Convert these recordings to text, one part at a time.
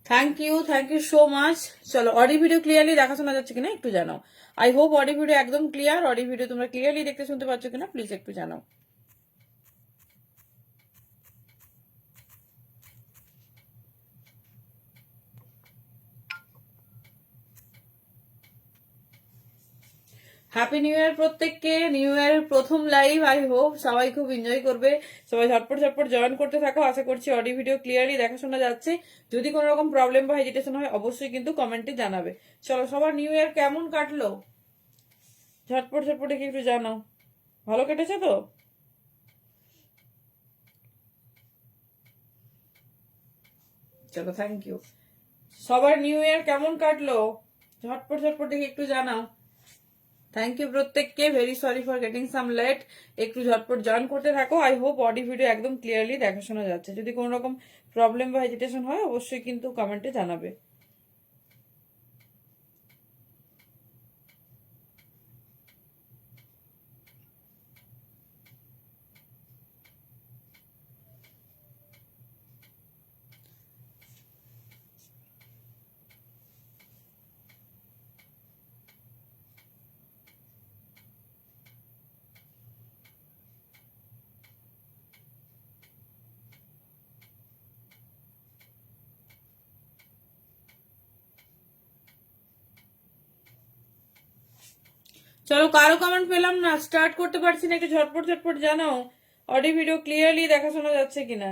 Thank you so much. চলো audio video clearly দেখা শোনা যাচ্ছে কিনা একটু জানাও। আই হোপ অডিও ভিডিও একদম ক্লিয়ার। অডিও ভিডিও তোমরা ক্লিয়ারলি দেখতে শুনতে পাচ্ছ কিনা প্লিজ একটু জানাও। হ্যাপি নিউ ইয়ার প্রত্যেককে। নিউ ইয়ারের প্রথম লাইভ, আই হোপ সবাই খুব এনজয় করবে। সবাই ঝটপট ঝটপট জয়েন করতে থাকো। আশা করছি অডিও ভিডিও ক্লিয়ারলি দেখাশোনা যাচ্ছে। যদি কোনো রকম প্রবলেম বা হেজিটেশন হয় অবশ্যই কিন্তু কমেন্টে জানাবে। চলো সবার নিউ ইয়ার কেমন কাটলো ঝটপট ঝটপট দেখে একটু জানাও। ভালো কেটেছে তো? চলো থ্যাংক ইউ। সবার নিউ ইয়ার কেমন কাটলো ঝটপট ঝটপট দেখে একটু জানাও। থ্যাংক ইউ প্রত্যেককে। Very sorry for getting some late. একটু ঝটপট জয়েন করতে থাকো। আই হোপ অডিও ভিডিও একদম ক্লিয়ারলি দেখাশোনা যাচ্ছে। যদি কোনো রকম প্রবলেম বা হেজিটেশন হয় অবশ্যই কিন্তু কমেন্টে জানাবে। চলো কারো কমেন্ট পেলাম না, স্টার্ট করতে পারছি না। একটু ঝটপট ঝটপট জানাও অডিও ভিডিও ক্লিয়ারলি দেখাশোনা যাচ্ছে কিনা।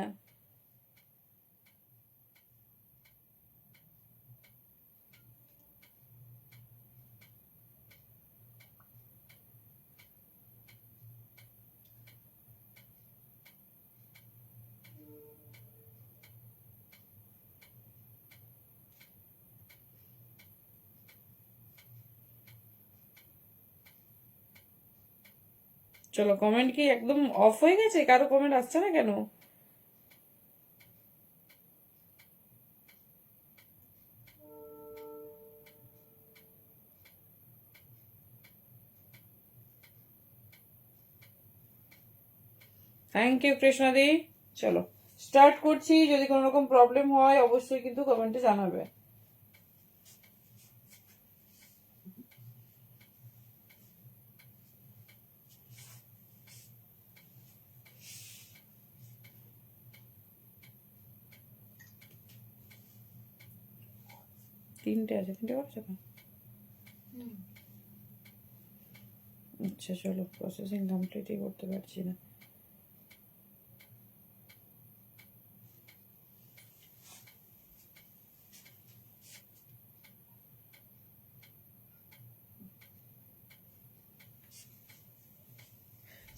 চলো কমেন্ট কি একদম অফ হয়ে গেছে? কারো কমেন্ট আসছে না কেন? থ্যাংক ইউ কৃষ্ণাদি। চলো স্টার্ট করছি। যদি কোনো রকম প্রবলেম হয় অবশ্যই কিন্তু কমেন্টে জানাবে। তিনটে আছে, তিনটে করছো না? আচ্ছা চলো, প্রসেসিং কমপ্লিটই করতে পারছি না।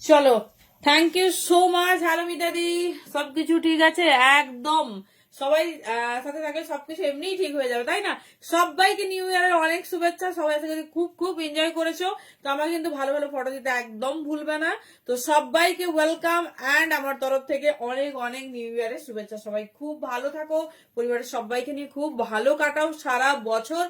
চলো thank you so much. Hello মিতাদি, সবকিছু ঠিক আছে একদম। সবাই সাথে থাকলে সবকিছু এমনিই ঠিক হয়ে যাবে, তাই না? সবাইকে নিউ ইয়ারের অনেক শুভেচ্ছা। সবাই আশা করি খুব খুব এনজয় করেছো। তো আমাকে কিন্তু ভালো ভালো ফটো দিতে একদম ভুলবে না। তো সবাইকে ওয়েলকাম অ্যান্ড আমার তরফ থেকে অনেক অনেক নিউ ইয়ারের শুভেচ্ছা। সবাই খুব ভালো থাকো, পরিবারের সবাইকে নিয়ে খুব ভালো কাটাও সারা বছর।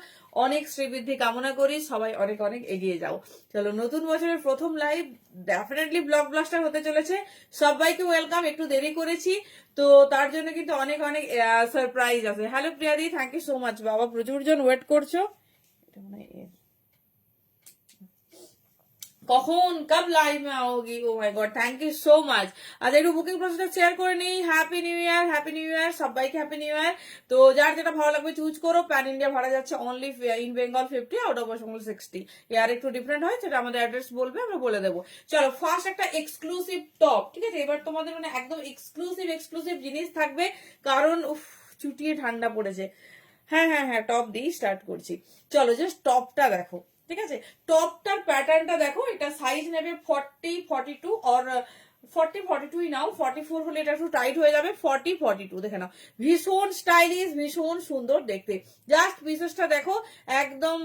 অনেক শ্রীবৃদ্ধি কামনা করি। সবাই অনেক অনেক এগিয়ে যাও। চলো নতুন বছরের প্রথম লাইভ ডেফিনেটলি ব্লক ব্লাস্টার হতে চলেছে। সবাইকে ওয়েলকাম। একটু দেরি করেছি তো তার জন্য কিন্তু অনেক অনেক সারপ্রাইজ আছে। হ্যালো প্রিয়াদি, থ্যাংক ইউ সো মাচ। বাবা প্রচুর জন ওয়েট করছো। এটা মনে হয় কখন কব লাইভ মে आओगी। Oh my God, thank you so much. আজ একটু বুকিং প্রসেসটা শেয়ার করে নিই। Happy new year, happy new year সবাইকে, হ্যাপি নিউ ইয়ার। তো যার যেটা ভালো লাগবে চুজ করো। প্যান ইন্ডিয়া ভাড়া যাচ্ছে only in Bengal 50, out of Bengal 60। এর একটু ডিফারেন্ট হয়, সেটা আমাদের অ্যাড্রেস বলবে, আমরা বলে দেবো। চলো ফার্স্ট একটা এক্সক্লুসিভ টপ, ঠিক আছে? এবার তোমাদের মানে একদম এক্সক্লুসিভ এক্সক্লুসিভ জিনিস থাকবে, কারণ চুটিয়ে ঠান্ডা পড়েছে। হ্যাঁ হ্যাঁ হ্যাঁ, টপ দিয়ে স্টার্ট করছি। চলো জাস্ট টপটা দেখো, ঠিক আছে? টপটার প্যাটার্নটা দেখো। এটা সাইজ নেবে 40, 42 আর 40, 42 নাও। 44 হলে এটা একটু টাইট হয়ে যাবে। 40, 42 দেখে নাও। ভীষণ স্টাইলিশ, ভীষণ সুন্দর দেখতে। জাস্ট পিসেসটা দেখো একদম।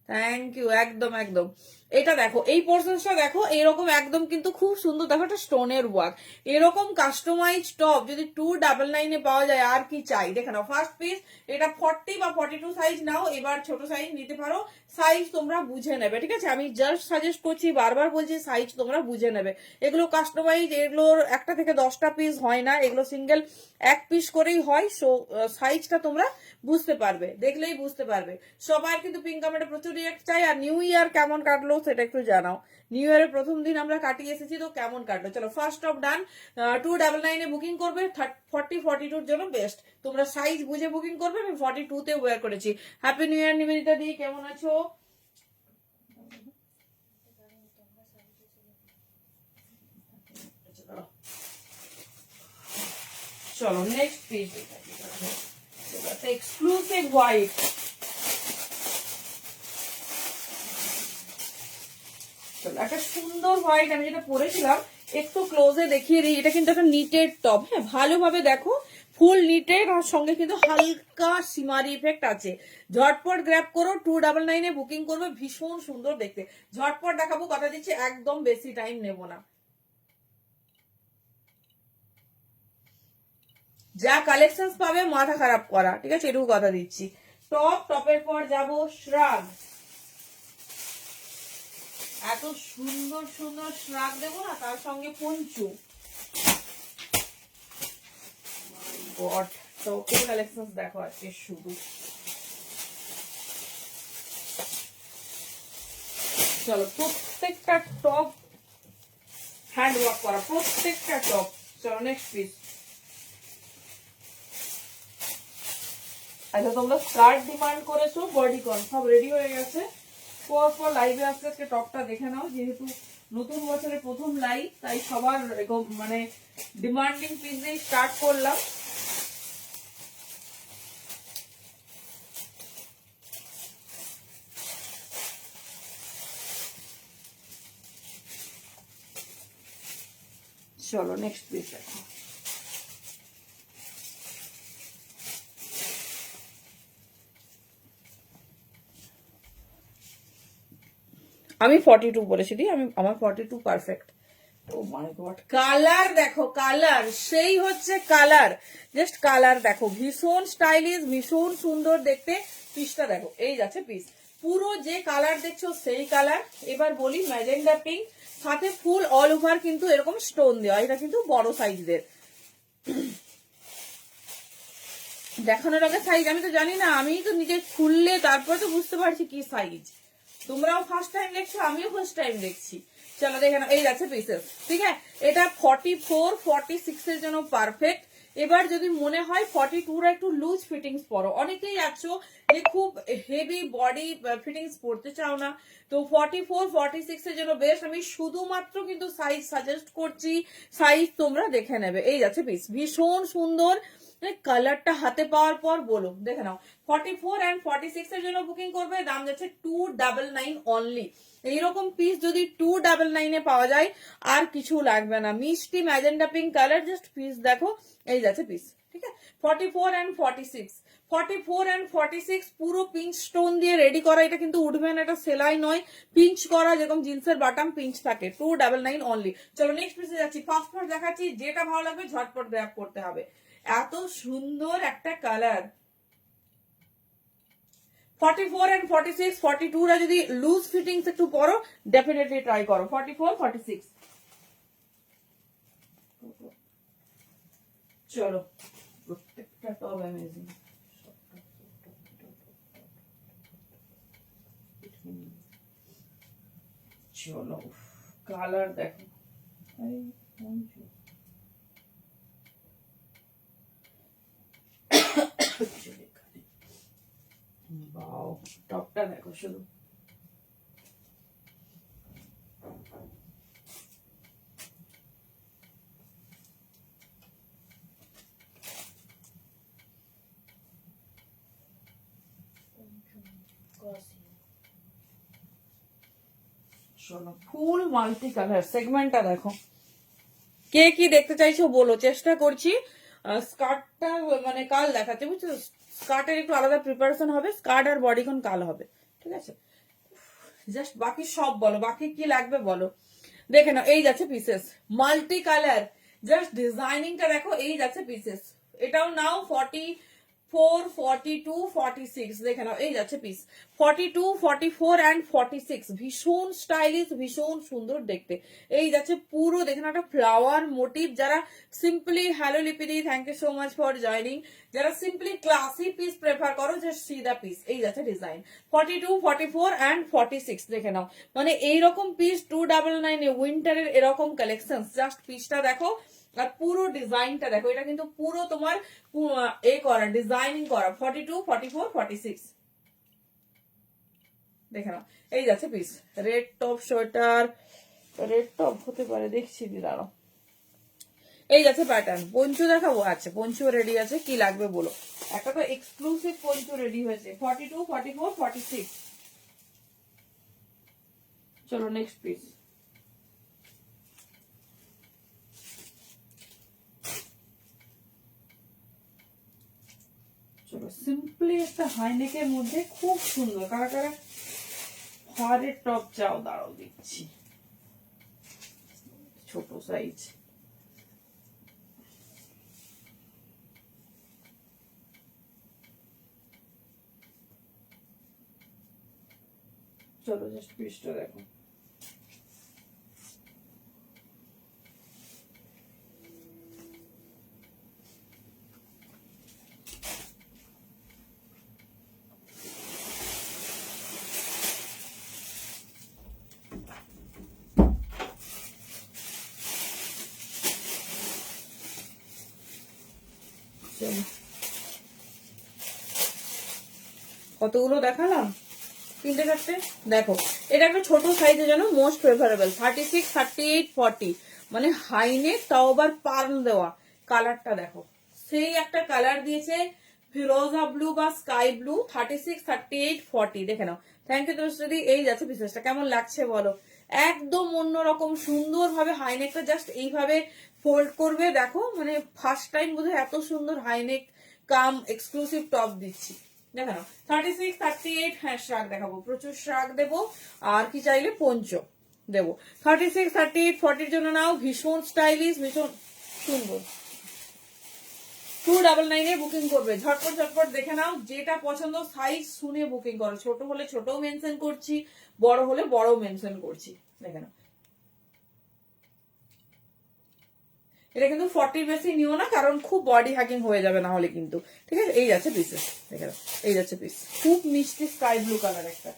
Thank you. একদম একদম এটা দেখো, এই পোর্শনটা দেখো, এরকম একদম কিন্তু খুব সুন্দর, দেখো একটা স্টোনের ওয়ার্ক। এরকম কাস্টমাইজ টপ যদি 299 পাওয়া যায় আর কি চাই। দেখে নাও ফার্স্ট পিস, এটা 40 বা 42 সাইজ নাও, এবার ছোট সাইজ নিতে পারো, সাইজ তোমরা বুঝে নেবে, ঠিক আছে। আমি জাস্ট সাজেস্ট করছি, বারবার বলছি সাইজ তোমরা বুঝে নেবে। এগুলো কাস্টমাইজ, এগুলোর একটা থেকে 10টা পিস হয় না, এগুলো সিঙ্গেল এক পিস করেই হয়। সো সাইজটা তোমরা বুঝতে পারবে, দেখলেই বুঝতে পারবে। সবার কিন্তু পিঙ্ক কমেন্টে প্রচুর রিয়াক্ট চাই। আর নিউ ইয়ার কেমন কাটলো সেটা একটু জানাও। নিউ ইয়ারের প্রথম দিন আমরা কাটিয়ে এসেছি, তো কেমন কাটলো। চলো ফার্স্ট অফ ডান, 299 বুকিং করবে, 40-42 জন্য বেস্ট। তোমরা সাইজ বুঝে বুকিং করবে, আমি 42 ওয়্যার করেছি। হ্যাপি নিউ ইয়ার নিবেদিতা দি, কেমন আছো? চলো নেক্সট পিস, এক্সক্লুসিভ হোয়াইট। একটা সুন্দর হোয়াইট, আমি যেটা পরেছিলাম একটু ক্লোজে দেখিয়ে দিই। এটা কিন্তু একটা নিটেড টপ, হ্যাঁ ভালোভাবে দেখো, ফুল নিটেড, আর সঙ্গে কিন্তু হালকা সিমারি ইফেক্ট আছে। ঝটপট গ্র্যাব করো, 299 বুকিং করবে, ভীষণ সুন্দর দেখতে। ঝটপট দেখাবো, কথা দিচ্ছি একদম বেশি টাইম নেব না। যা কালেকশন পাবে মাথা খারাপ করা, ঠিক আছে, এটুকু কথা দিচ্ছি। টপের পর যাব শ্রাগ। এত সুন্দর সুন্দর শ্রাগ দেবো না, তার সঙ্গে পঞ্চু। টপের কালেকশন দেখো আজকে শুধু। চলো প্রত্যেকটা টপ হ্যান্ড ওয়ার্ক করা, প্রত্যেকটা টপ। চলো নেক্সট পিস। আচ্ছা তোমরা স্কার্ট ডিমান্ড করেছো, বডিকন সব রেডি হয়ে গেছে। পর লাইভে আসতে আজকে টপটা দেখে নাও, যেহেতু নতুন বছরের প্রথম লাইভ, তাই সবার মানে ডিমান্ডিং পিস দিয়ে স্টার্ট করলাম। চলো নেক্সট পিস দেখো। আমি 42 বলেছি দি, আমার 42 perfect. O my god, colour দেখো, কালার সেই হচ্ছে কালার, জাস্ট কালার দেখো, ভীষণ স্টাইলিশ, ভীষণ সুন্দর দেখতে। পিসটা দেখো, এই যাচ্ছে পিস, পুরো যে কালার দেখছো সেই কালার। এবার বলি ম্যাজেন্ডা পিঙ্ক, সাথে ফুল অল ওভার কিন্তু এরকম স্টোন দেওয়া, এটা কিন্তু বড় সাইজের। দেখানোর আগে সাইজ আমি তো জানি না, আমি তো নিজে খুললে তারপরে তো বুঝতে পারছি কি সাইজ। তোমরাও ফার্স্ট টাইম দেখছো, আমিও ফার্স্ট টাইম দেখছি। চলো দেখে নাও, এই যাচ্ছে পিসেস, ঠিক আছে। এটা 44-46 এর জন্য পারফেক্ট। এবার যদি মনে হয় 42 একটু লুজ ফিটিংস পরো, অনেকেই আছো যে খুব হেভি বডি ফিটিংস পরতে চাও না, তো 44-46 এর জন্য বেস্ট। আমি শুধুমাত্র কিন্তু সাইজ সাজেস্ট করছি, সাইজ তোমরা দেখে নেবে। এই যাচ্ছে পিস, ভীষণ সুন্দর। কালারটা হাতে পাওয়ার পর বলো, দেখে নাও। 44 and 46 এর জন্য বুকিং করবে, দাম যাচ্ছে 299 অনলি। এইরকম পিস যদি 299 পাওয়া যায় আর কিছু লাগবে না। মিষ্টি magenta pink colour, just piece দেখো, এই যাচ্ছে পিস, ঠিক আছে। 44 and 46, 44 and 46 পুরো পিঙ্ক স্টোন দিয়ে রেডি করা। এটা কিন্তু উঠবে না, এটা সেলাই নয়, পিঞ্চ করা, যেরকম জিন্সের বাটাম পিঞ্চ থাকে। 299 অনলি। চলো নেক্সট পিসে যাচ্ছি, ফার্স্ট দেখাচ্ছি, যেটা ভালো লাগবে ঝটপট গ্র্যাব করতে হবে। এত সুন্দর একটা কালার। 44 and 46, 42 রা যদি লুজ ফিটিংস একটু পরো, ডেফিনেটলি ট্রাই করো। 44-46। চলো প্রত্যেকটা টপ অ্যামেজিং। চলো কালার দেখো, টপটা দেখো শুধু। চলো ফুল মাল্টি কালার সেগমেন্টটা দেখো। কে কি দেখতে চাইছো বলো, চেষ্টা করছি। স্কার্টটা মানে কাল দেখাতে, বুঝছো, স্কার্টের একটু আলাদা প্রিপারেশন হবে, স্কার্ট আর বডিকন কাল হবে, ঠিক আছে। জাস্ট বাকি সব বলো, বাকি কি লাগবে বলো। দেখে নাও, এই যাচ্ছে পিসেস, মাল্টি কালার, জাস্ট ডিজাইনিংটা দেখো, এই যাচ্ছে পিসেস। এটাও নাও 44, 42, 46, দেখে নাও, এই যাচ্ছে পিস 42, 44 অ্যান্ড 46, ভীষণ স্টাইলিশ, ভীষণ সুন্দর দেখতে। এই যাচ্ছে পুরো, দেখে নাও, একটা ফ্লাওয়ার মোটিভ। যারা সিম্পলি, হ্যালো লিপিদি, thank you so much for joining. যারা সিম্পলি ক্লাসি পিস প্রেফার করো, জাস্ট সি দা পিস, এই যাচ্ছে ডিজাইন 42, 44 অ্যান্ড 46, দেখে নাও। মানে এইরকম পিস 299 উইন্টারের এরকম কালেকশন, জাস্ট পিসটা দেখো আর পুরো ডিজাইনটা দেখো। এটা কিন্তু পুরো তোমার এ করা, ডিজাইনিং করা 42, 44, 46, দেখে নাও। এই যাচ্ছে piece, red top sweater, red top হতে পারে, দেখছি দাঁড়াও। এই যাচ্ছে প্যাটার্ন। পঞ্চু দেখাবো? আচ্ছা, পঞ্চু রেডি আছে, কি লাগবে বলো। একটা তো এক্সক্লুসিভ পঞ্চু রেডি হয়েছে 42, 44, 46। চলো নেক্সট পিস। চলো সিম্পলি একটা হাইনেকের মধ্যে খুব সুন্দর, কারা কারা হারের টপ চাও, দাঁড়াও দিচ্ছি, ছোট সাইজ। চলো জাস্ট পিসটা দেখো। কতগুলো দেখালাম, 3টে 4টে। দেখো এটা একটা ছোট সাইজের জন্য মোস্ট প্রেফারেবল 36, 38, 40, মানে হাইনেক, তাও আবার পার্ল দেওয়া। কালারটা দেখো, সেই একটা কালার দিয়েছে ফিরোজা ব্লু বা স্কাই ব্লু। 36, 38, 40, দেখে নাও। থ্যাংক ইউ যদি। এই যাচ্ছে পিসেসটা, কেমন লাগছে বলো। একদম অন্যরকম সুন্দর ভাবে হাইনেকটা জাস্ট এইভাবে ফোল্ড করবে, দেখো মানে ফার্স্ট টাইম বোধহয় এত সুন্দর হাইনেক কাম এক্সক্লুসিভ টপ দিচ্ছি। দেখো না 36, 38, হ্যাঁ শ্রাগ দেখাবো, প্রচুর শ্রাগ দেবো। আর কি চাইলে পঞ্চ দেবো। 36, 38, 40 জন্য নাও, ভীষণ স্টাইলিশ, ভীষণ সুন্দর। 299 বুকিং করবে, ঝটপট ঝটপট দেখে নাও, যেটা পছন্দ সাইজ শুনে বুকিং করো। ছোট হলে ছোটও মেনশন করছি, বড় হলে বড় মেনশন করছি, দেখে নাও। এটা কিন্তু 40 বেশি নিও না, কারণ খুব বডি হ্যাকিং হয়ে যাবে না হলে কিন্তু। ঠিক আছে, এই যাচ্ছে পিসেস, দেখে নাও, এই যাচ্ছে পিস, খুব মিষ্টি স্কাই ব্লু কালার একটা।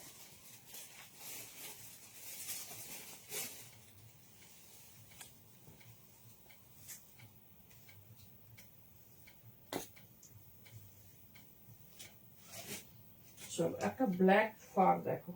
চলো একটা ব্ল্যাক ফার দেখো,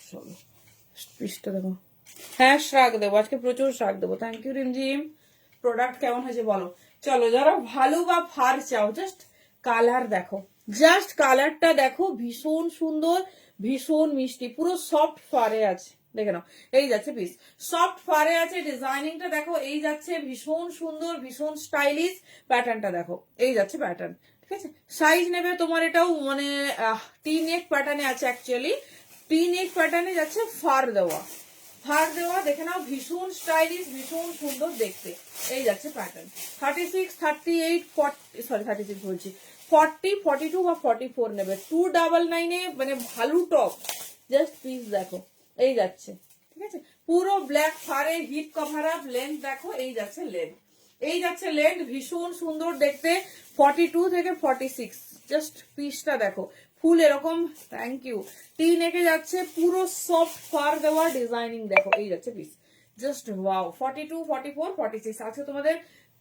চলো পিসটা দেখো। হ্যাঁ শ্রাগ দেবো, আজকে প্রচুর শ্রাগ দেবো। Thank you Rimjhim. প্রোডাক্ট কেমন হয়েছে বলো। চলো যারা ভালো বা ফার চাও, জাস্ট কালার দেখো, জাস্ট কালারটা দেখো, ভীষণ সুন্দর, ভীষণ মিষ্টি, পুরো সফট ফারে আছে, দেখে নাও। এই যাচ্ছে পিস, সফট ফারে আছে, ডিজাইনিংটা দেখো, এই যাচ্ছে ভীষণ সুন্দর, ভীষণ স্টাইলিশ। প্যাটার্নটা দেখো, এই যাচ্ছে প্যাটার্ন। ঠিক আছে, সাইজ নেবে তোমার, এটাও মানে টি-নেক প্যাটার্নে আছে অ্যাকচুয়ালি। টি-নেক প্যাটার্নে যাচ্ছে ফার দেওয়া, ফার দেওয়া, দেখে নাও, ভীষণ স্টাইলিশ, ভীষণ সুন্দর দেখতে। এই যাচ্ছে প্যাটার্ন 36, 38, 40, সরি 36 বলছি, 40, 42 বা 44 নেবে। 299 মানে ভালো টপ, জাস্ট পিস দেখো, এই যাচ্ছে। ঠিক আছে, পুরো ব্ল্যাক ফারে হিট কভার আপ, লেন্থ দেখো, এই যাচ্ছে লেন্থ, এই যাচ্ছে লেন্থ, ভীষণ সুন্দর দেখতে। 42 থেকে 46, জাস্ট পিসটা দেখো, ফুল এরকম। Thank you. টি নেকে যাচ্ছে, পুরো সফট ফার দেওয়া, ডিজাইনিং দেখো, এই যাচ্ছে পিস, জাস্ট ওয়াও। 42, 44, 46 আছে তোমাদের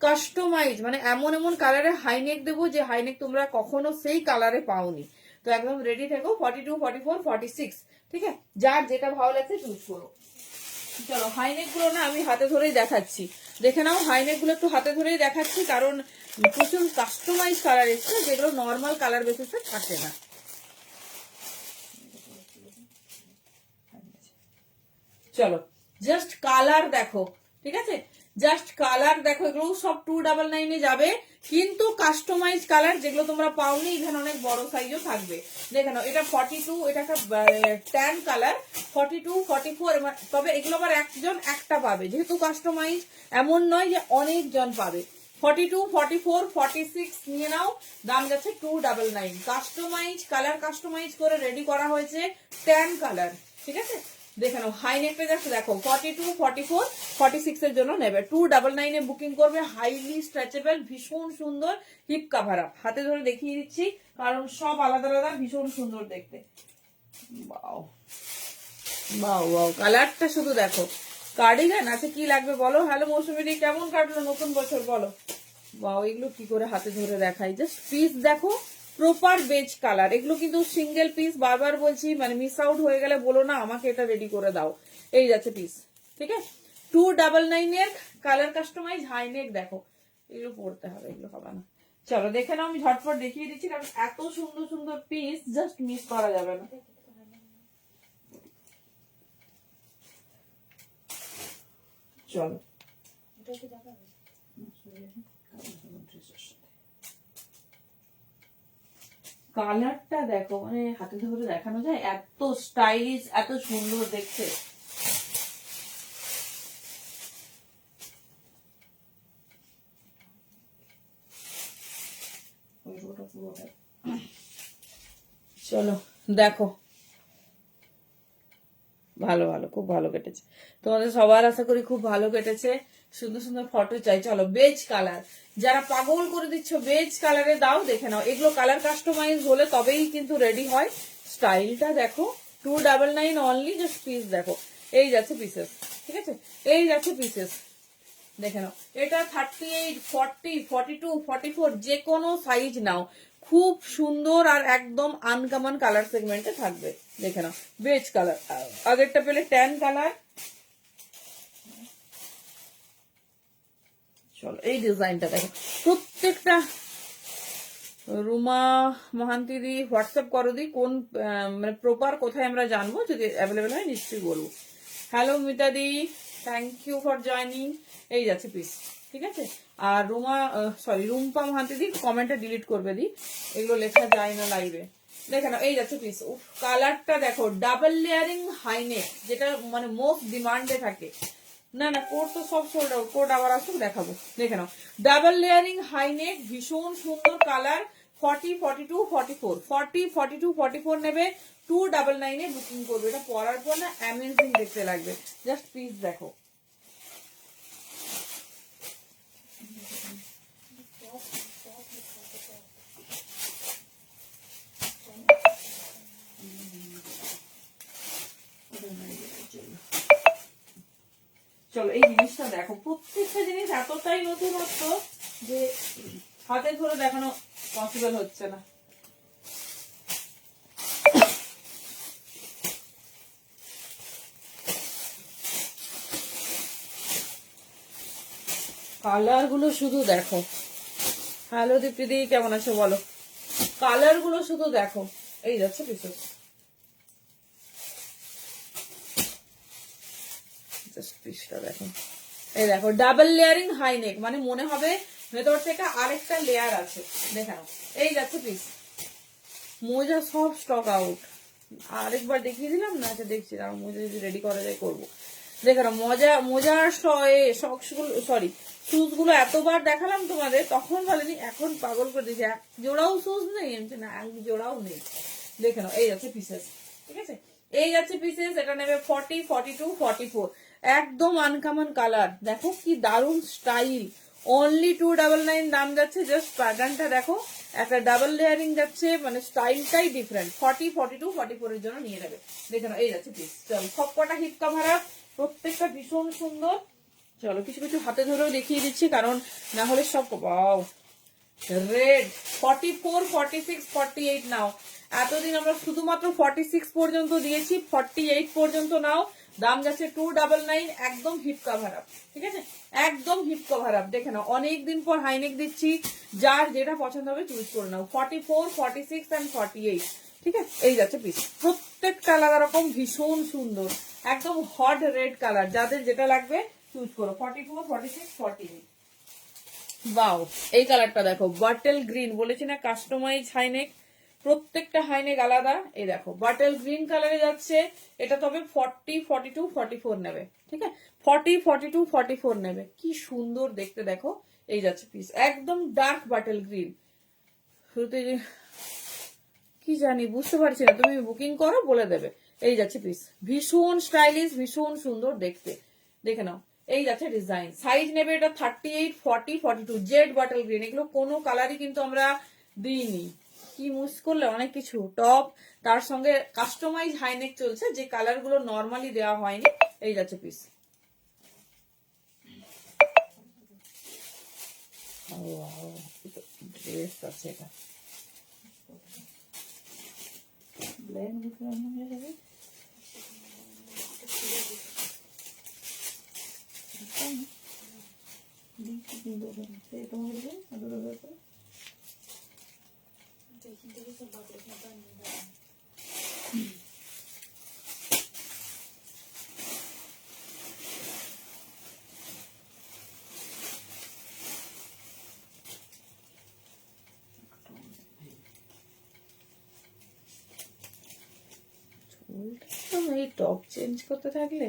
কাস্টমাইজ, মানে এমন এমন কালারে হাইনেক দেবো যে হাইনেক তোমরা কখনো সেই কালারে পাওনি। তো একদম রেডি থেকো। 42, 44, 46, ঠিক আছে, যার যেটা ভালো লাগছে চুজ করো। চলো হাইনেক গুলো না আমি হাতে ধরেই দেখাচ্ছি, দেখে নাও হাইনেক গুলো একটু হাতে ধরেই দেখাচ্ছি, কারণ প্রচুর কাস্টমাইজ কালার এসছে যেগুলো নর্মাল কালার বেসিসে থাকে না। চলো জাস্ট কালার দেখো, ঠিক আছে, জাস্ট কালার দেখো, এগুলো সব 299 যাবে, কিন্তু কাস্টমাইজ কালার যেগুলো তোমরা পাওনি, এখানে অনেক বড় সাইজও থাকবে। দেখে নাও এটা 42, এটা একটা ট্যান কালার, 42, 44, তবে এগুলো আবার একজন একটা পাবে, যেহেতু কাস্টমাইজ এমন নয় যে অনেকজন পাবে। 42, 44, 46 নিয়ে নাও, দাম যাচ্ছে 299। কাস্টমাইজ কালার, কাস্টমাইজ করে রেডি করা হয়েছে ট্যান কালার, ঠিক আছে। দেখে নাও হাই নেকটা যাচ্ছে দেখো 42, 44, 46 এর জন্য নেবে, 299 বুকিং করবে। হাইলি স্ট্রেচেবল, ভীষণ সুন্দর, হিপ কাভার আপ, হাতে ধরে দেখিয়ে দিচ্ছি কারণ সব আলাদা আলাদা, ভীষণ সুন্দর দেখতে। বাও বাও বাও, কালারটা শুধু দেখো। কার্ডিগান আছে, কি লাগবে বলো? হ্যালো মৌসুমী, কেমন কাটলো নতুন বছর বলো? বাও, এগুলো কি করে হাতে ধরে দেখাই, জাস্ট পিস দেখো, প্রপার বেজ কালার। এগুলো কিন্তু সিঙ্গেল পিস, বারবার বলছি, মানে মিস আউট হয়ে গেলে বলো না আমাকে এটা রেডি করে দাও। এই যাচ্ছে পিস, ঠিক আছে। 299 এর কালার কাস্টমাইজ হাই নেক দেখো, এগুলো পড়তে হবে, এগুলো হবে না। চলো দেখে নাও, আমি ঝটপট দেখিয়ে দিচ্ছি কারণ এত সুন্দর সুন্দর পিস জাস্ট মিস করা যাবে না। চলো কালারটা দেখো, মানে হাতে ধরে দেখানো যায়, এত স্টাইলিশ, এত সুন্দর দেখতে। চলো দেখো, ভালো ভালো, খুব ভালো কেটেছে তোমাদের সবার, আশা করি খুব ভালো কেটেছে। সুন্দর সুন্দর ফটো চাই। চলো বেজ কালার, যারা পাগল করে দিচ্ছ বেজ কালারে দাও। দেখে নাও এগুলো কালার কাস্টমাইজ হলে তবেই কিন্তু রেডি হয়। স্টাইলটা দেখো, 299 অনলি, জাস্ট পিস দেখো। এই যাচ্ছে পিসেস, ঠিক আছে, এই যাচ্ছে পিসেস। দেখে নাও এটা 38, 40, 42, 44 যে কোনো সাইজ নাও, খুব সুন্দর আর একদম আনকমন কালার সেগমেন্টে থাকবে। দেখে নাও বেজ কালার, আগেরটা পেলে ট্যান কালার। চলো এই ডিজাইনটা দেখো, প্রত্যেকটা। রুমা মহান্তি দি হোয়াটসঅ্যাপ করো দি, কোন মানে প্রপার কোথায় আমরা জানবো, যদি অ্যাভেলেবেল হয় নিশ্চয়ই বলবো। Hello Mita di, thank you for joining. এই যাচ্ছে পিস, ঠিক আছে। আর রুমা রুম্পা মহান্তি দি কমেন্টটা ডিলিট করবে দি, এগুলো লেখা যায় না লাইভে। দেখে নাও এই যাচ্ছে পিস, কালারটা দেখো, ডাবল লেয়ারিং হাইনেক, যেটা মানে মোস্ট ডিমান্ডে থাকে। না না, কোড তো সব সোল্ড আউট, কোড আবার আসুক দেখাবো। দেখে নাও ডাবল লেয়ারিং হাইনেক, ভীষণ সুন্দর কালার। 40, 42, 44, 40, 42, 44 নেবে, 299 বুকিং করবে। এটা পরার পর না অ্যামেজিং দেখতে লাগবে, জাস্ট পিস দেখো। চলো এই জিনিসটা দেখো, প্রত্যেকটা জিনিস এতটাই নতুনত্ব যে হাতে ধরে দেখানো পসিবল হচ্ছে না। কালার গুলো শুধু দেখো। হ্যালো দীপ্তি, কেমন আছো বলো? কালার গুলো শুধু দেখো। এই যাচ্ছে পিছু, পিসটা দেখো। এই দেখো ডাবল লেয়ারিং হাই নেক, মানে মনে হবে ভেতর থেকে আরেকটা লেয়ার আছে। দেখানো এই যাচ্ছে পিস। মোজা সব স্টক আউট, আরেকবার দেখিয়ে দিলাম না? আচ্ছা দেখছি, মোজা যদি রেডি করা যায় করবো। দেখানো মোজার সরি শুজ গুলো এতবার দেখালাম তোমাদের, তখন বলেনি, এখন পাগল করে দিয়েছে, এক জোড়াও শুজ নেই, না এক জোড়াও নেই। দেখে নাও এই যাচ্ছে পিসেস, ঠিক আছে, এই যাচ্ছে পিসেস। এটা নেবে 40, 42, 44, একদম আনকমন কালার। দেখো কি দারুন স্টাইল, অনলি 299 দাম যাচ্ছে। জাস্ট প্যাটার্নটা দেখো, একটা ডাবল লেয়ারিং যাচ্ছে, মানে স্টাইলটাই ডিফারেন্ট। 40, 42, 44 এর জন্য নিয়ে নেবে। দেখে নাও এই যাচ্ছে পিস। চলো সব কটা হিপ কাভার আপ, প্রত্যেকটা ভীষণ সুন্দর। চলো কিছু কিছু হাতে ধরেও দেখিয়ে দিচ্ছি, কারণ না হলে সব বাও রেড। 44, 46, 48 নাও। এতদিন আমরা শুধুমাত্র 46 পর্যন্ত দিয়েছি, 48 পর্যন্ত নাও। দাম যাচ্ছে 299, একদম হিপ কভার আপ, ঠিক আছে, একদম হিপ কভার আপ। দেখে নাও, অনেকদিন পর হাইনেক দিচ্ছি, যার যেটা পছন্দ হবে চুজ করে নাও। 44, 46 অ্যান্ড 48, ঠিক আছে, এই যাচ্ছে পিস। প্রত্যেকটা আলাদা রকম, ভীষণ সুন্দর, একদম হট রেড কালার, যাদের যেটা লাগবে চুজ করো। 44, 46, 48। বাও, এই কালারটা দেখো, বাটেল গ্রিন, বলেছি না কাস্টমাইজ হাইনেক, প্রত্যেকটা হাইনেক আলাদা। এই দেখো বাটেল গ্রিন কালারে যাচ্ছে, এটা তবে 40, 42, 44 নেবে, ঠিক আছে, 40, 42, 44 নেবে। কি সুন্দর দেখতে দেখো, এই যাচ্ছে পিস, একদম ডার্ক বাটেল গ্রিন। শুরুতে কি জানি বুঝতে পারছি না, তুমি বুকিং করো বলে দেবে। এই যাচ্ছে পিস, ভীষণ স্টাইলিশ, ভীষণ সুন্দর দেখতে, দেখে নাও। এই যাচ্ছে ডিজাইন, সাইজ নেবে এটা 38, 40, 42, জেড বাটল গ্রিন। এগুলো কোনো কালারই কিন্তু আমরা দিইনি, কি মুস করলে অনেক কিছু টপ, তার সঙ্গে কাস্টমাইজ হাইনেক চলছে, যে কালার গুলো নর্মালি দেওয়া হয়নি। এই যাচ্ছে পিস, ড্রেস আছে এটা, হয়ে যাবে। এই টপ চেঞ্জ করতে থাকলে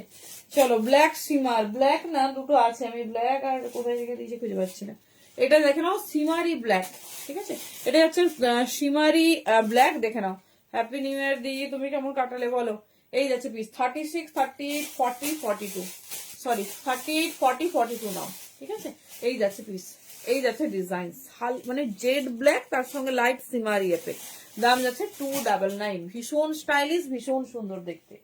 চলো। ব্ল্যাক সিমার, ব্ল্যাক না দুটো আছে, আমি ব্ল্যাক আর কোথায় রেখে দিয়েছি খুঁজে পাচ্ছি না। এটা দেখে নাও সিমারি ব্ল্যাক, ঠিক আছে, এটা হচ্ছে সিমারি ব্ল্যাক। দেখে নাও, হ্যাপি নিউ ইয়ার দিয়ে তুমি কেমন কাটালে বলো। এই যাচ্ছে পিস 36, 38, 40, 42, সরি 38, 40, 42 নাও, ঠিক আছে, এই যাচ্ছে পিস। এই যাচ্ছে ডিজাইন, মানে জেড ব্ল্যাক, তার সঙ্গে লাইট সিমারি এফেক্ট। দাম যাচ্ছে 299, ভীষণ স্টাইলিশ, ভীষণ সুন্দর দেখতে।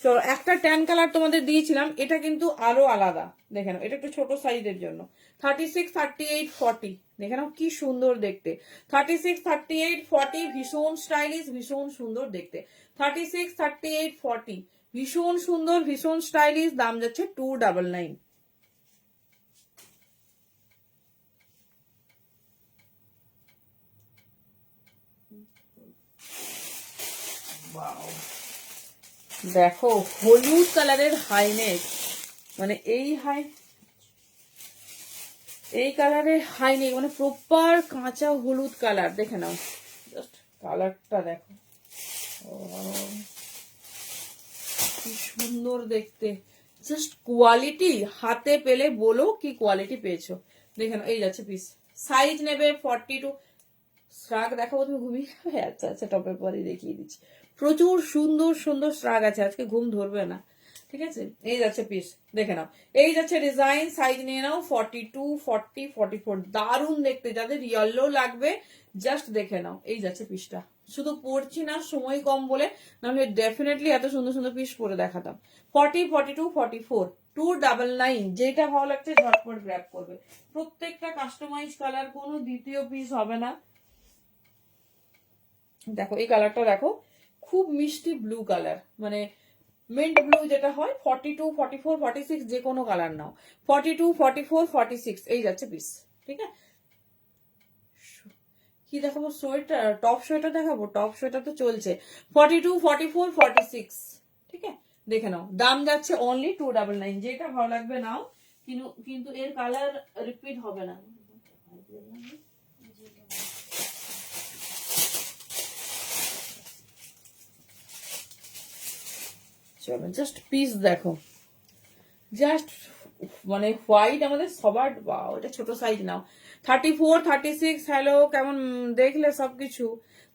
তো একটা ট্যান কালার তোমাদের দিয়েছিলাম, এটা কিন্তু আরো আলাদা, দেখে নাও, এটা একটু ছোট সাইজের জন্য। 36, 38, 40, দেখে নাও কি সুন্দর দেখতে। 36, 38, 40, ভীষণ স্টাইলিশ, ভীষণ সুন্দর দেখতে। 36, 38, 40, ভীষণ সুন্দর, ভীষণ স্টাইলিশ। দাম যাচ্ছে 299। দেখো হলুদ কালারের হাইনেক, মানে এই কালারের হাইনেক, মানে প্রপার কাঁচা হলুদ কালার। দেখে নাও, জাস্ট কালারটা দেখো, কি সুন্দর দেখতে, জাস্ট কোয়ালিটি হাতে পেলে বলো কি কোয়ালিটি পেয়েছো। দেখে নাও, এই যাচ্ছে পিস, সাইজ নেবে 42। শ্রাগ দেখাবো, তুমি ঘুমিয়ে যাবে। আচ্ছা আচ্ছা, টপের পরই দেখিয়ে দিচ্ছি। প্রচুর সুন্দর সুন্দর শ্রাগ আছে, আজকে ঘুম ধরবে না, ঠিক আছে। এই যাচ্ছে পিস, দেখে নাও, এই যাচ্ছে ডিজাইন, সাইজ নিয়ে নাও 42, 40, 44, দারুণ দেখতে। যাদের ইয়েলো লাগবে জাস্ট দেখে নাও, এই যাচ্ছে পিসটা। শুধু পড়ছি না, সময় কম বলে, নাহলে ডেফিনেটলি এত সুন্দর সুন্দর পিস পরে দেখাতাম। 40, 42, 44, 299। যেটা ভালো লাগছে ঝটপট গ্র্যাব করবে। প্রত্যেকটা কাস্টমাইজ কালার, কোনো দ্বিতীয় পিস হবে না। দেখো এই কালারটা দেখো, খুব মিষ্টি ব্লু কালার, মানে মিন্ট ব্লু যেটা হয়। 42, 44, 46, যে কোনো কালার নাও। 42, 44, 46, এই যাচ্ছে পিস, ঠিক আছে। কি দেখাবো, সোয়েটার, টপ সোয়েটার দেখাবো, টপ সোয়েটার তো চলছে। 42, 44, 46, ঠিক আছে, দেখে নাও। দাম যাচ্ছে অনলি 299। যেটা ভালো লাগবে নাও, কিন্তু এর কালার রিপিট হবে না। চলো জাস্ট পিস দেখো, জাস্ট মানে হোয়াইট আমাদের সবার। বাও, এটা ছোট সাইজ নাও। 34, 36, হ্যালো কেমন দেখলে সবকিছু।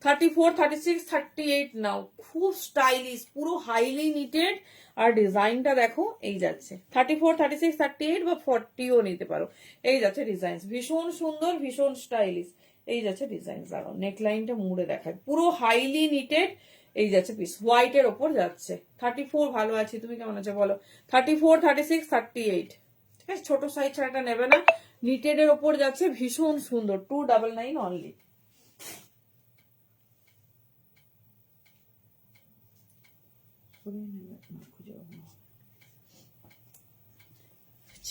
34, 36, 38 নাও, খুব স্টাইলিশ, পুরো হাইলি নিটেড। আর ডিজাইনটা দেখো, এই যাচ্ছে 34, 36, 38 বা 40ও নিতে পারো। এই যাচ্ছে ডিজাইন, ভীষণ সুন্দর, ভীষণ স্টাইলিশ। এই যাচ্ছে ডিজাইন, দাঁড়াও নেকলাইনটা মুড়ে দেখায়, পুরো হাইলি নিটেড। এই যাচ্ছে পিস, হোয়াইট এর ওপর যাচ্ছে। 34, ভালো আছি, তুমি কেমন আছো বলো। 34, 36, 38, ঠিক আছে, ছোট সাইজ ছাড়াটা নেবে না। নিটেড এর ওপর যাচ্ছে, ভীষণ সুন্দর। 299 অনলি।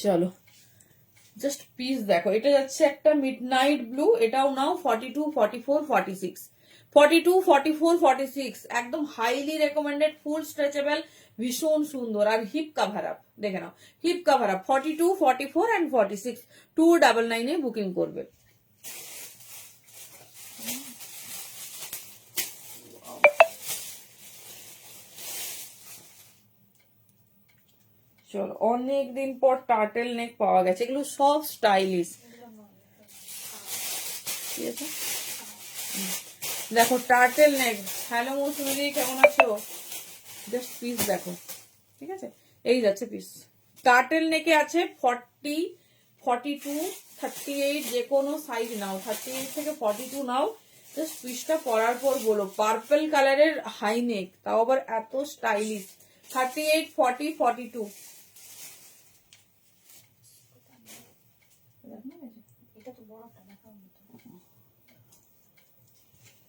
চলো জাস্ট পিস দেখো, এটা যাচ্ছে একটা মিডনাইট ব্লু, এটাও নাও 42, 44, 46, 42, 44, 46, একদম হাইলি রেকমেন্ডেড, ফুল স্ট্রেচেবল, ভীষণ সুন্দর। আর হিপ কাভার আপ দেখে নাও, হিপ কাভার আপ 42, 44 and 46, 299 এ বুকিং করবে। চলো অনেকদিন পর টার্টেল নেক পাওয়া গেছে, এগুলো সব স্টাইলিশ। দেখো টার্টেল নেক। হ্যালো মৌসুমি, কেমন আছো? জাস্ট পিস দেখো, ঠিক আছে, এই যাচ্ছে পিস। টার্টেল নেকে আছে 40, 42, 38, যে কোনো সাইজ নাও, 38 থেকে 42 নাও। জাস্ট পিসটা পরার পর বলো, পার্পল কালারের হাই নেক, তাও আবার এত স্টাইলিশ। 38, 40, 42।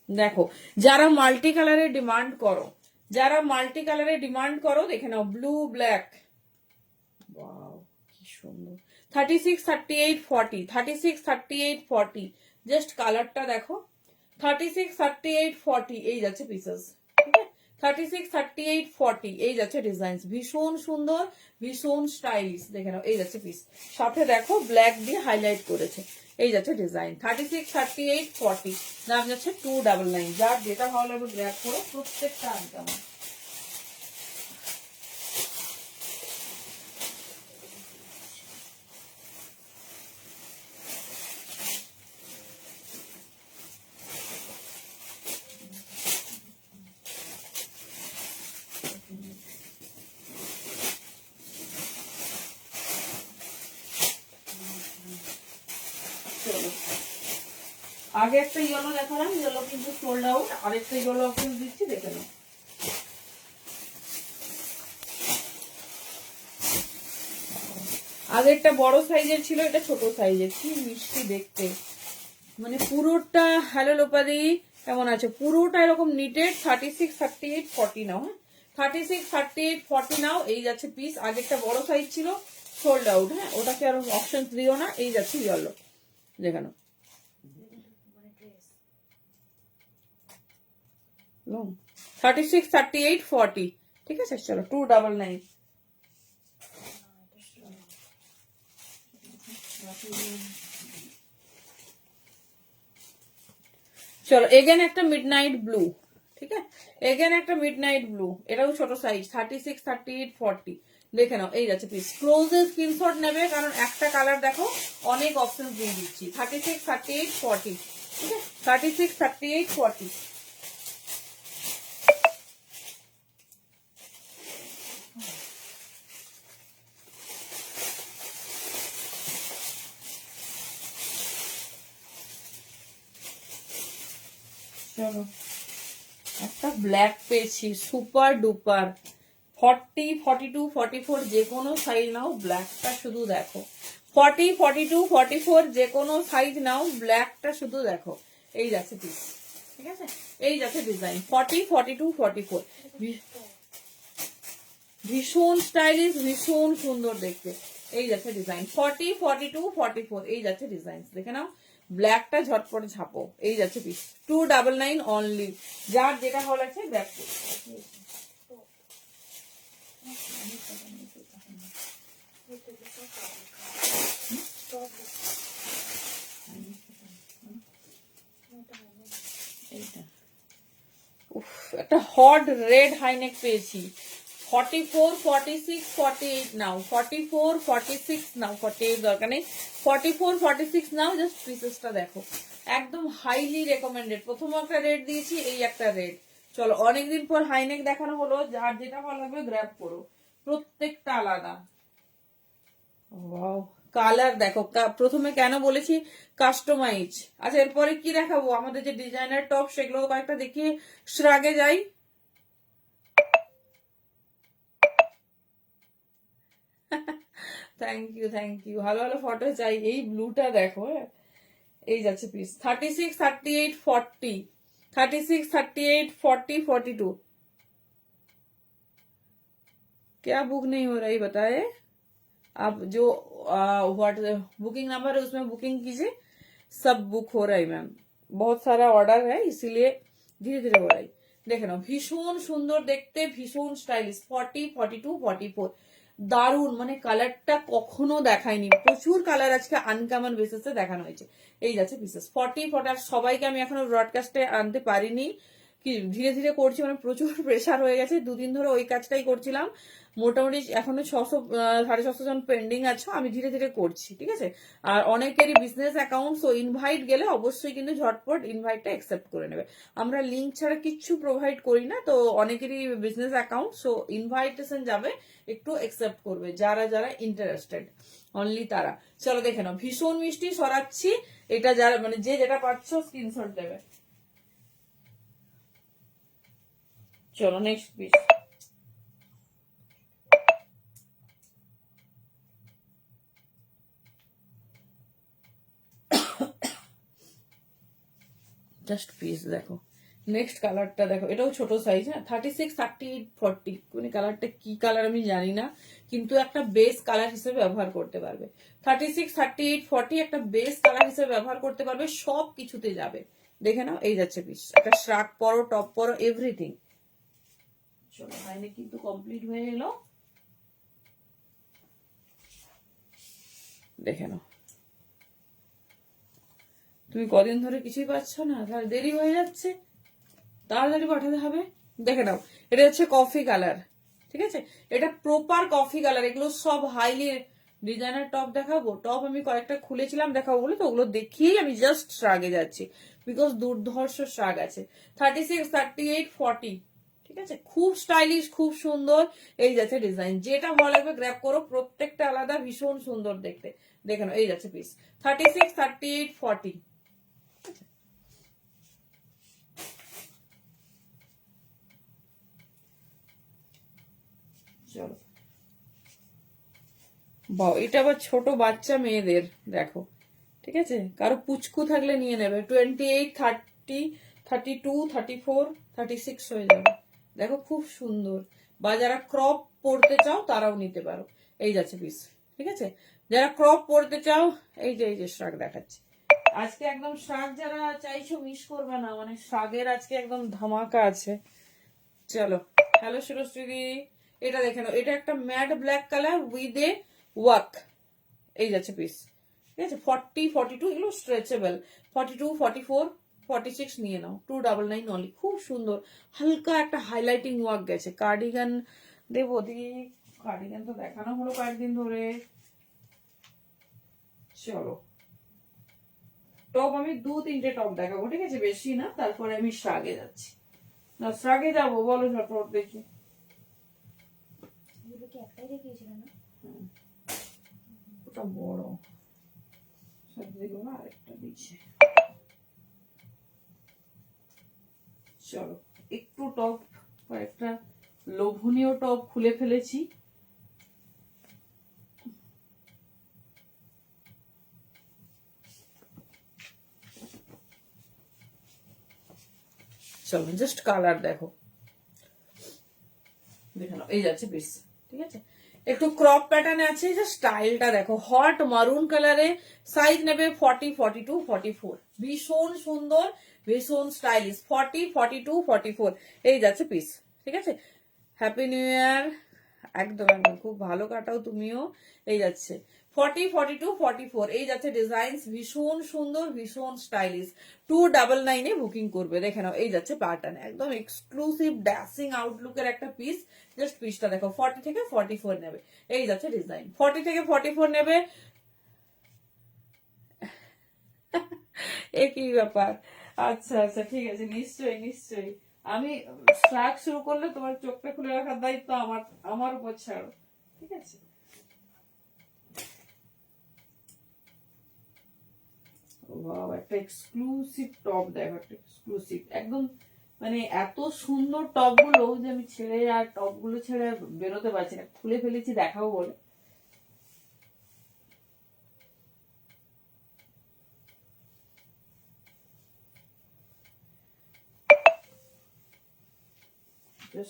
দেখো যারা মাল্টি কালারের ডিমান্ড করো, যারা মাল্টি কালারের ডিমান্ড করো, দেখে নাও ব্লু ব্ল্যাক, ওয়াও কি সুন্দর। 36, 38, 40, 36, 38, 40, জাস্ট কালারটা দেখো। 36, 38, 40 এই যাচ্ছে পিসেস, ঠিক আছে। 36, 38, 40 এই যাচ্ছে ডিজাইন, ভীষণ সুন্দর, ভীষণ স্টাইলিশ। দেখে নাও এই যাচ্ছে পিস, সাথে দেখো ব্ল্যাক দিয়ে হাইলাইট করেছে, এই যাচ্ছে ডিজাইন। 36, 38, 40, দাম যাচ্ছে 299। যার যেটা ভালো লাগবে গ্র্যাব করো, প্রত্যেকটা আনতাম। আগে একটা ইয়েলো দেখালাম, ইয়েলো কিন্তু সোল্ড আউট, আরেকটা ইয়েলো অপশন দিচ্ছি, দেখে নাও। আগেরটা বড় সাইজের ছিল, এটা ছোট সাইজের, কি মিষ্টি দেখতে, মানে পুরোটা। হ্যালো লোপাদি, কেমন আছে? পুরোটা এরকম নিটেড। 36, 38, 40 নাও, হ্যাঁ 36, 38, 40 নাও, এই যাচ্ছে পিস। আগেরটা বড় সাইজ ছিল, সোল্ড আউট, হ্যাঁ ওটাকে আরো অপশন দিও না, এই যাচ্ছে ইয়েলো, দেখে নাও। 36, 38, 40, ঠিক আছে। চলো 299। চলো এগেন একটা মিডনাইট ব্লু, ঠিক আছে, এগেন একটা মিডনাইট ব্লু, এটাও ছোট সাইজ। 36, 38, 40 দেখে নাও, এই যাচ্ছে পিস। ক্লোজে স্ক্রিনশট নেবে, কারণ একটা কালার দেখো অনেক অপশন দিয়ে দিচ্ছি। 36, 38, 40, ঠিক আছে, 36, 38, 40। চলো একটা ব্ল্যাক পেয়েছি, সুপার ডুপার। 40, 42, 44 যে কোনো সাইজ নাও, ব্ল্যাকটা শুধু দেখো। 40, 42, 44 যে কোনো সাইজ নাও, ব্ল্যাকটা শুধু দেখো, এই যাচ্ছে পিস, ঠিক আছে, এই যাচ্ছে ডিজাইন। 40, 42, 44 ভীষণ স্টাইলিশ, ভীষণ সুন্দর দেখতে, এই যাচ্ছে ডিজাইন। 40, 42, 44 এই যাচ্ছে ডিজাইন, দেখে নাও। ব্ল্যাকটা ঝটপট ঝাপো, এই যাচ্ছে পিস। 299 অনলি। যার যেটা ভালো লাগছে ব্যাক করো। একটা হট রেড হাইনেক পেয়েছি। 44, 46, 48 নাও, 44, 46 নাও, 48 দরকার নেই, 44, 46 নাও। জাস্ট পিসেসটা দেখো, একদম হাইলি রেকমেন্ডেড। প্রথম একটা রেড দিয়েছি, এই একটা রেড। চলো অনেকদিন পর হাইনেক দেখানো হলো, যার যেটা ভালো লাগবে গ্র্যাব করো, প্রত্যেকটা আলাদা। ওয়াও কালার দেখো, প্রথমে কেন বলেছি কাস্টমাইজ। আচ্ছা এরপরে কি দেখাবো? আমাদের যে ডিজাইনার টপ, সেগুলো কয়েকটা দেখিয়ে শ্রাগে যাই। থ্যাংক ইউ, থ্যাংক ইউ, ভালো ভালো ফটো চাই। এই ব্লুটা দেখো, এই যাচ্ছে পিস। 36, 38, 40, 36, 38, 40, 42 क्या बुक नहीं हो रही बताए आप? जो व्हाट बुकिंग नंबर है उसमें बुकिंग कीजिए, सब बुक हो रहा है मैम, बहुत सारा ऑर्डर है इसीलिए धीरे धीरे हो रहा है। দেখে নাও ভীষণ সুন্দর দেখতে, ভীষণ স্টাইলিশ, 40, 42, 44, দারুন, মানে কালারটা কখনো দেখায়নি, প্রচুর কালার আজকে আনকমন বেসিসে দেখানো হয়েছে। এই যাচ্ছে পিসেস 40, 40, আর সবাইকে আমি এখনো ব্রডকাস্টে আনতে পারিনি, কি ধীরে ধীরে করছি, মানে প্রচুর প্রেসার হয়ে গেছে, দুদিন ধরে ওই কাজটাই করছিলাম। মোটামুটি এখনো 600, 650 জন পেন্ডিং আছে, আমি ধীরে ধীরে করছি, ঠিক আছে। আর অনেকেরই বিজনেস অ্যাকাউন্ট, সো ইনভাইট গেলে অবশ্যই কিন্তু ঝটপট ইনভাইটটা অ্যাকসেপ্ট করে নেবে। আমরা লিঙ্ক ছাড়া কিচ্ছু প্রোভাইড করি না, তো অনেকেরই বিজনেস অ্যাকাউন্ট, সো ইনভাইটেশন যাবে, একটু অ্যাকসেপ্ট করবে যারা যারা ইন্টারেস্টেড, অনলি তারা। চলো দেখে নাও, ভীষণ মিষ্টি সরাচ্ছি, এটা যারা মানে যে যেটা পাচ্ছ স্ক্রিনশট দেবে। চলো নেক্সট পিস। জাস্ট পিস দেখো, নেক্সট কালারটা দেখো, এটাও ছোট সাইজ, হ্যাঁ 36, 38, 40, মানে কালারটা কি কালার আমি জানি না, কিন্তু একটা বেস কালার হিসেবে ব্যবহার করতে পারবে। 36, 38, 40 একটা বেস কালার হিসেবে ব্যবহার করতে পারবে, সব কিছুতে যাবে। দেখে নাও, এই যাচ্ছে পিস, একটা শ্রাক পরো, টপ পরো, এভরিথিং। চলো হাইনে কিন্তু কমপ্লিট হয়ে এলো, দেখে নাও। তুমি কদিন ধরে কিছুই পাচ্ছ না, তাহলে দেরি হয়ে যাচ্ছে, তাড়াতাড়ি পাঠাতে হবে। দেখে নাও, এটা হচ্ছে কফি কালার, ঠিক আছে, এটা প্রপার কফি কালার। এগুলো সব হাইলি ডিজাইনার টপ দেখাবো, টপ আমি কয়েকটা খুলেছিলাম দেখাবো বলে, তো ওগুলো দেখিয়েই আমি জাস্ট শ্রাগে যাচ্ছি, বিকজ দুর্ধর্ষ শ্রাগ আছে। 36, 38, 40, ঠিক আছে, খুব স্টাইলিশ, খুব সুন্দর। এই যাচ্ছে ডিজাইন, যেটা ভালো লাগবে গ্র্যাব করো, প্রত্যেকটা আলাদা, ভীষণ সুন্দর দেখতে। দেখে নাও, এই যাচ্ছে পিস 36, 38, 40। চলো বাহ, এটা আবার ছোট বাচ্চা মেয়েদের, দেখো, ঠিক আছে, কারো পুচকু থাকলে নিয়ে নেবে, 28, 30, 32, 34, 36 হয়ে যাবে। দেখো খুব সুন্দর, বা যারা ক্রপ পরতে চাও তারাও নিতে পারো। এই যাচ্ছে পিস, ঠিক আছে, যারা ক্রপ পরতে চাও, এই যে শাক দেখাচ্ছি আজকে একদম, শাক যারা চাইছো মিস করবে না, মানে শাকের আজকে একদম ধামাকা আছে। চলো, হ্যালো সুরশ্রী, এটা দেখে নাও, এটা একটা matte black colour with a work. এই যাচ্ছে পিস, ঠিক আছে, 40, 42 এগুলো স্ট্রেচেবল, 42, 44, 46 নিয়ে নাও, 299 অনলি, খুব সুন্দর, হালকা একটা হাইলাইটিং ওয়ার্ক গেছে। কার্ডিগান দেবো দি, কার্ডিগান তো দেখানো হলো কয়েকদিন ধরে। চলো টপ আমি 2-3টে টপ দেখাবো, ঠিক আছে, বেশি না, তারপরে আমি শ্রাগে যাচ্ছি। না শ্রাগে যাবো, বলো ঝটপট দেখি। একটাই দেখিয়েছিল না, ওটা বড়, আরেকটা দিচ্ছে। চলো একটু টপ, কয়েকটা লোভনীয় টপ খুলে ফেলেছি। চলো জাস্ট কালার দেখো, দেখে নাও, এই যাচ্ছে পিস, ঠিক আছে, একটু ক্রপ প্যাটার্নে আছে, জাস্ট স্টাইলটা দেখো, হট মারুন কালারে, সাইজ নেবে 40, 42, 44, ভীষণ সুন্দর, ভীষণ স্টাইলিশ, 40, 42, 44, এই যাচ্ছে পিস, ঠিক আছে। হ্যাপি নিউ ইয়ার, একদম একদম, খুব ভালো কাটাও তুমিও। এই যাচ্ছে 40, 42, 44, এই যাচ্ছে ডিজাইন, ভীষণ সুন্দর, ভীষণ স্টাইলিশ, 299 বুকিং করবে। দেখে নাও, এই যাচ্ছে প্যাটার্ন, একদম এক্সক্লুসিভ ড্যাসিং আউটলুকের একটা পিস। জাস্ট পিসটা দেখো, 40 থেকে 44 নেবে। এই যাচ্ছে ডিজাইন, 40 থেকে 44 নেবে। একই ব্যাপার, আচ্ছা আচ্ছা, ঠিক আছে, নিশ্চয়ই নিশ্চয়ই। আমি স্ট্রাক শুরু করলে তোমার চোখটা খুলে রাখার দায়িত্ব আমার, আমার উপর ছাড়ো, ঠিক আছে। ওয়াও, একটা এক্সক্লুসিভ টপ দেখো, একটা এক্সক্লুসিভ একদম, মানে এত সুন্দর টপ গুলো যে আমি ছেড়ে, আর টপ গুলো ছেড়ে বেরোতে পারছি না, খুলে ফেলেছি দেখাবো বলে।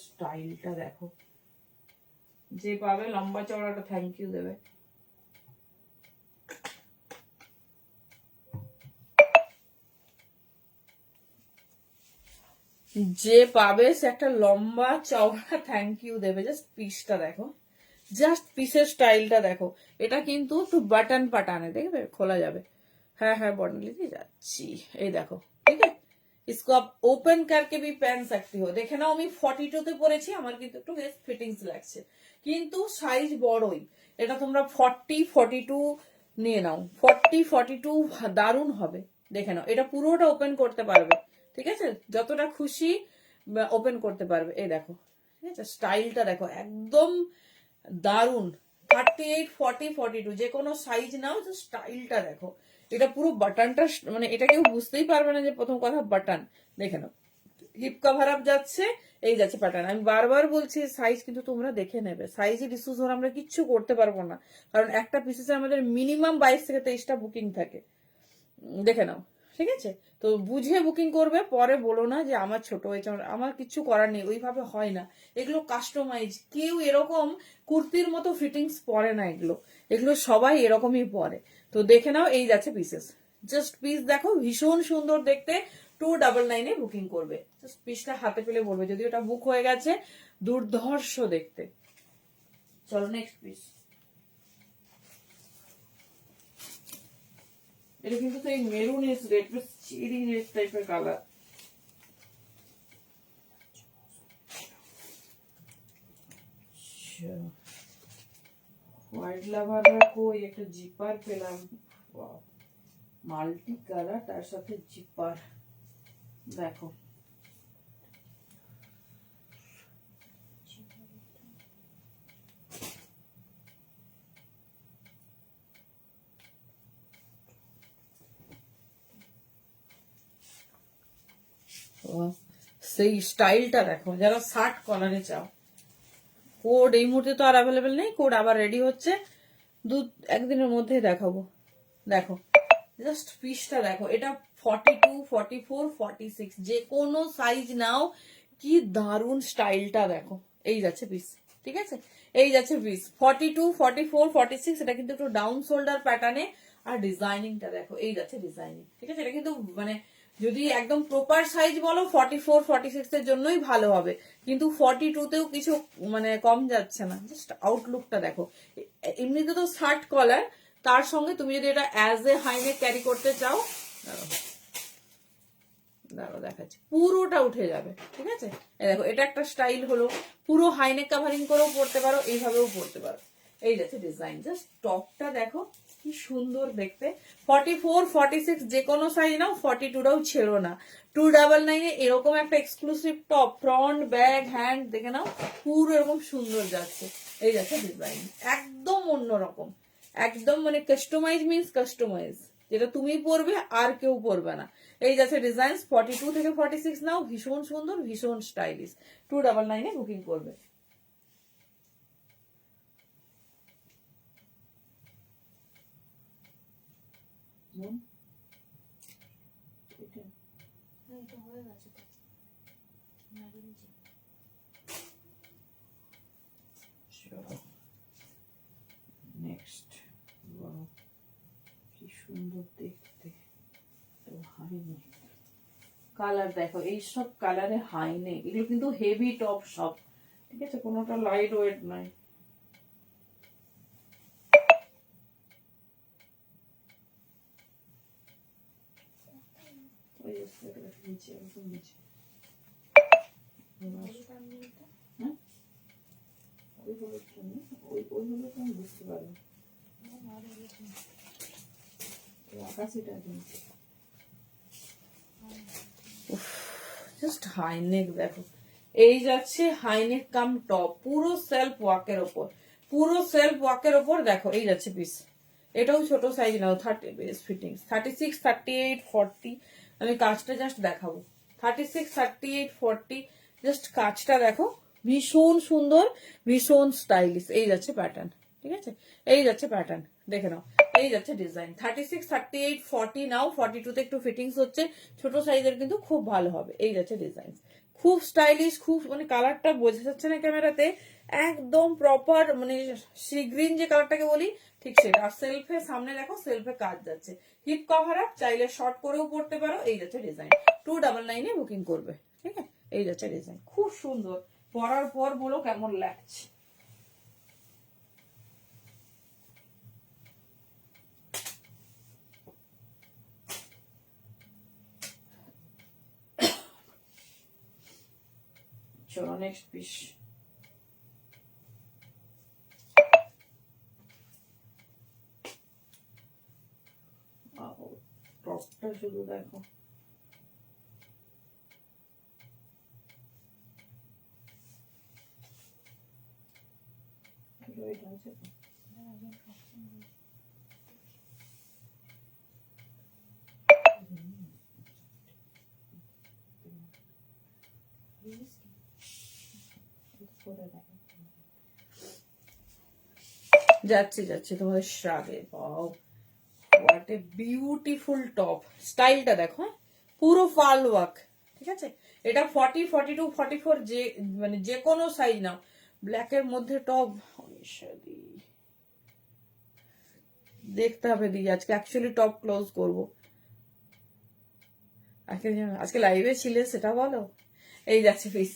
স্টাইলটা দেখো, যে পাবে লম্বা চওড়াটা থ্যাংক ইউ দেবে। যে পাবে সে একটা লম্বা চওড়া থ্যাংক ইউ দেবে। জাস্ট পিসটা দেখো, জাস্ট পিসের স্টাইলটা দেখো। এটা কিন্তু একটু বাটন পাটানে, দেখবে খোলা যাবে। হ্যাঁ হ্যাঁ বর্ণালী যাচ্ছি, এই দেখো ঠিক আছে। इसको आप ओपन करके भी पहन सकती हो। দেখে নাও আমি 42 তে পরেছি, আমার কিন্তু একটু বেশ ফিটিংস লাগছে, কিন্তু সাইজ বড়ই। এটা তোমরা 40 42 নিয়ে নাও, 40 42 দারুণ হবে। দেখে নাও, এটা পুরোটা ওপেন করতে পারবে, ঠিক আছে, যতটা খুশি ওপেন করতে পারবে। এই দেখো ঠিক আছে, স্টাইলটা দেখো একদম দারুণ। 38 40 42 যে কোনো সাইজ নাও, স্টাইলটা দেখো। এটা পুরো বাটনটা মানে এটা কেউ বুঝতেই পারবে না যে প্রথম কথা বাটন। দেখে নাও হিপ কভার আপ যাচ্ছে, এই যাচ্ছে প্যাটার্ন। আমি বারবার বলছি সাইজ কিন্তু তোমরা দেখে নেবে, সাইজের ইস্যুস হলে আমরা কিচ্ছু করতে পারবো না, কারণ একটা পিসেসে আমাদের মিনিমাম 22 থেকে 23টা বুকিং থাকে। দেখে নাও ঠিক আছে। তো বুঝে বুকিং করবে, পরে বলো না যে আমার ছোট হয়েছে, আমার কিছু করার নেই, ওইভাবে হয় না। এগুলো কাস্টমাইজ, কেউ এরকম কুর্তির মতো ফিটিংস পরে না, এগুলো এগুলো সবাই এরকমই পরে। তো দেখে নাও, এই যাচ্ছে পিসেস। জাস্ট পিস দেখো, ভীষণ সুন্দর দেখতে। 299 বুকিং করবে, জাস্ট পিসটা হাতে পেলে বলবে, যদি ওটা বুক হয়ে গেছে দুর্ধর্ষ দেখতে। চলো নেক্সট পিস। এটা কিন্তু সেই মেরুন রেড, চেরি রেড টাইপের কালার। হোয়াইট লাভাররা কই, একটা জিপার পেলাম, মাল্টি কালার তার সাথে জিপার, দেখো সেই স্টাইলটা দেখো। যারা শার্ট কলারে চাও, কোড এই মুহূর্তে তো আর অ্যাভেলেবেল নেই, কোড আবার রেডি হচ্ছে, একদিনের মধ্যে দেখাবো। দেখো জাস্ট পিসটা দেখো, এটা 42 44 46 যে কোনো সাইজ নাও, কি দারুণ স্টাইলটা দেখো। এই যাচ্ছে পিস, ঠিক আছে, এই যাচ্ছে পিস 42 44 46। এটা কিন্তু একটু ডাউন শোল্ডার প্যাটার্নে, আর ডিজাইনিংটা দেখো, এই যাচ্ছে ডিজাইনিং, ঠিক আছে। এটা কিন্তু মানে যদি একদম প্রপার সাইজ বলো 44 46 এর জন্যই ভালো হবে, কিন্তু 42 তেও কিছু মানে কম যাচ্ছে না। জাস্ট আউটলুকটা দেখো। এমনিতে তো শার্ট কলার, তার সঙ্গে তুমি যদি এটা অ্যাজ এ হাইনেক ক্যারি করতে চাও, দাঁড়াও দেখাচ্ছি, পুরোটা উঠে যাবে, ঠিক আছে। দেখো এটা একটা স্টাইল হলো, পুরো হাইনেক কাভারিং করেও পড়তে পারো, এইভাবেও পড়তে পারো। এই যাচ্ছে ডিজাইন, জাস্ট টপটা দেখো কি সুন্দর দেখতে। 44 46 যে কোনো সাইজ নাও, 42টাও ছেড়ো না। 299 এরকম একটা exclusive top, front back hand দেখে নাও, পুরো এরকম সুন্দর যাচ্ছে। এই যাচ্ছে ডিজাইন, একদম অন্যরকম, একদম মানে কাস্টমাইজ মিন্স কাস্টমাইজ, যেটা তুমি পরবে আর কেউ পরবে না। এই যাচ্ছে ডিজাইন। 42 থেকে 46 নাও, ভীষণ সুন্দর, ভীষণ স্টাইলিশ। 299 বুকিং করবে। নেক্সট, কি সুন্দর দেখতে, হাইনেক কালার দেখো, এইসব কালারে হাইনেক, এগুলো কিন্তু হেভি টপ সব, ঠিক আছে, কোনোটা লাইট ওয়েট নয়। নিচে একদম নিচে, হ্যাঁ ওই হলুদটা নেই, ওই হলুদটা আমি বুঝতে পারবো, আকাশিটা কিন্তু জাস্ট হাইনেক দেখো। এই যাচ্ছে হাইনেক কাম টপ, পুরো সেলফ ওয়ার্কের ওপর, পুরো সেলফ ওয়ার্কের ওপর দেখো। এই যাচ্ছে পিস, এটাও ছোট সাইজ নাও, 30 বেস্ট ফিটিং, 36 38 40। আমি কাজটা জাস্ট দেখাবো, 36 38 40, জাস্ট কাজটা দেখো, ভীষণ সুন্দর, ভীষণ স্টাইলিশ। এই যাচ্ছে প্যাটার্ন, ঠিক আছে, এই যাচ্ছে প্যাটার্ন, দেখে নাও। এই যাচ্ছে ডিজাইন, 36 38 40 নাও, 42 তে একটু ফিটিংস হচ্ছে, ছোট সাইজের কিন্তু খুব ভালো হবে। এই যাচ্ছে ডিজাইন, খুব স্টাইলিশ, খুব মানে কালারটা বোঝা যাচ্ছে না ক্যামেরাতে, একদম প্রপার মানে সি গ্রিন যে কালারটাকে বলি ঠিক সেটা। আর সেলফে সামনে দেখো সেলফে কাজ যাচ্ছে, হিপ কভার আপ, চাইলে শর্ট করেও পড়তে পারো। এই যাচ্ছে ডিজাইন, 299 বুকিং করবে, ঠিক আছে। এই যাচ্ছে ডিজাইন, খুব সুন্দর, পরার পর বলো কেমন লাগছে। চলো নেক্সট পিস। টপটা শুধু দেখো, যাচ্ছি যাচ্ছি তোমাদের শ্রাগে। পাও হোয়াট এ বিউটিফুল টপ, স্টাইলটা দেখো, পুরো ফাল ওয়ার্ক, ঠিক আছে। এটা 40, 42, 44 যে মানে যে কোনো সাইজ নাও। ব্ল্যাকের মধ্যে টপ, দেখতে হবে দি আজকে অ্যাকচুয়ালি টপ ক্লোজ করবো। আজকে লাইভে ছিলে সেটা বলো। এই যাচ্ছে পিস,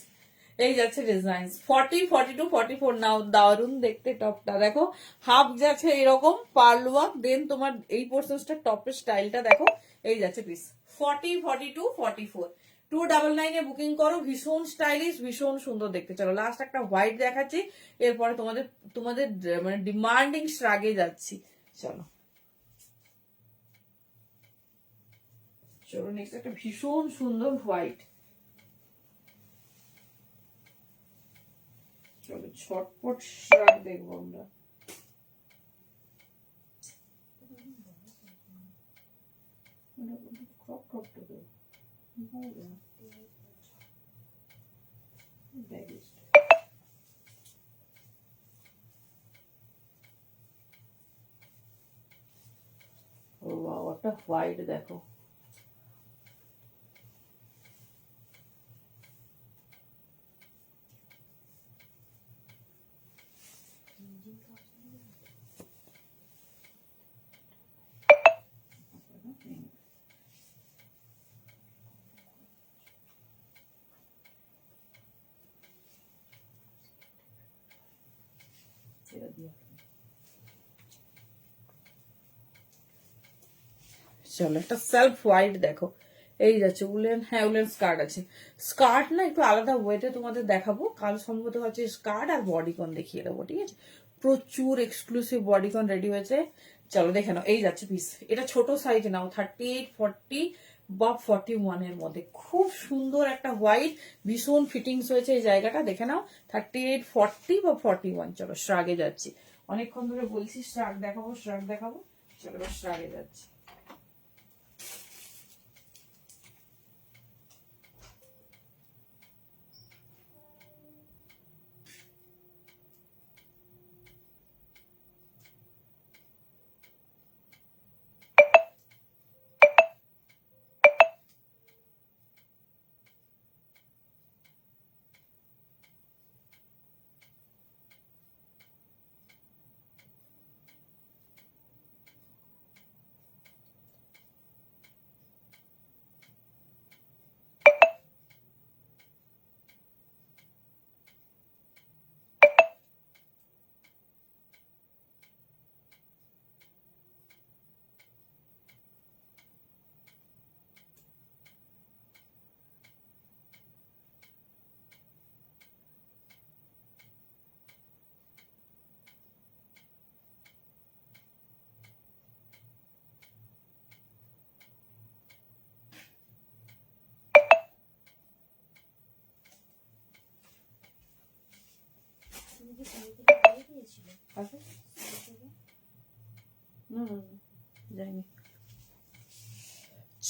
এই যাচ্ছে ডিজাইন 40, 42, 44 নাও। দারুন দেখতে টপটা দেখো, হাফ যাচ্ছে এরকম পার্ল ওয়ার্ক, দেন তোমার এই পোর্শনটা টপের স্টাইলটা দেখো। এই যাচ্ছে পিস 40, 42, 44, 299 বুকিং করো। ভীষণ স্টাইলিশ, ভীষণ সুন্দর দেখতে। চলো লাস্ট একটা হোয়াইট দেখাচ্ছি, এরপরে তোমাদের তোমাদের মানে ডিমান্ডিং শ্রাগে যাচ্ছি। চলো চলো নেক্সট একটা ভীষণ সুন্দর হোয়াইট। চলো ছটপট শ্রাগ দেখবো আমরা। ও বাবা, একটা হোয়াইট দেখো, চলো একটা সেলফ হোয়াইট দেখো। এই যাচ্ছে উলেন, হ্যাঁ উলেন স্কার্ট আছে। স্কার্ট না একটু আলাদা ওয়েতে তোমাদের দেখাবো কাল, সম্ভবত হচ্ছে স্কার্ট আর বডিকন দেখিয়ে দেবো, ঠিক আছে। প্রচুর এক্সক্লুসিভ বডিকন রেডি হয়েছে, চলো দেখে নাও। এই যাচ্ছে পিস, এটা ছোট সাইজ নাও, 38, 40 বা 41 এর মধ্যে। খুব সুন্দর একটা হোয়াইট, ভীষণ ফিটিংস হয়েছে এই জায়গাটা, দেখে নাও। 38, 40 বা 41। চলো শ্রাগে যাচ্ছি, অনেকক্ষণ ধরে বলছি শ্রাগ দেখাবো শ্রাগ দেখাবো, চলো শ্রাগে যাচ্ছি।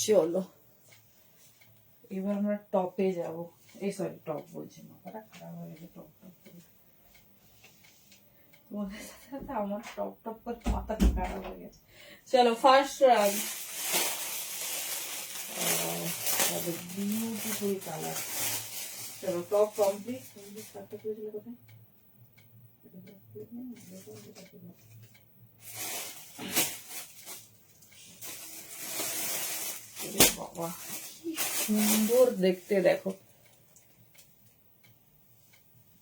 চলো এবার আমরা টপে যাব। এই সরি টপ বলছি, মাথাটা খারাপ হয়ে গেছে। টপ টপ তোমাদের সাথে আমার টপ টপ করে মাথাটা খারাপ হয়ে গেছে। চলো ফার্স্ট রাউন্ড, বিউটিফুল কালার। চলো টপ কমপ্লিট। কোথায় বাবা কি সুন্দর দেখতে, দেখো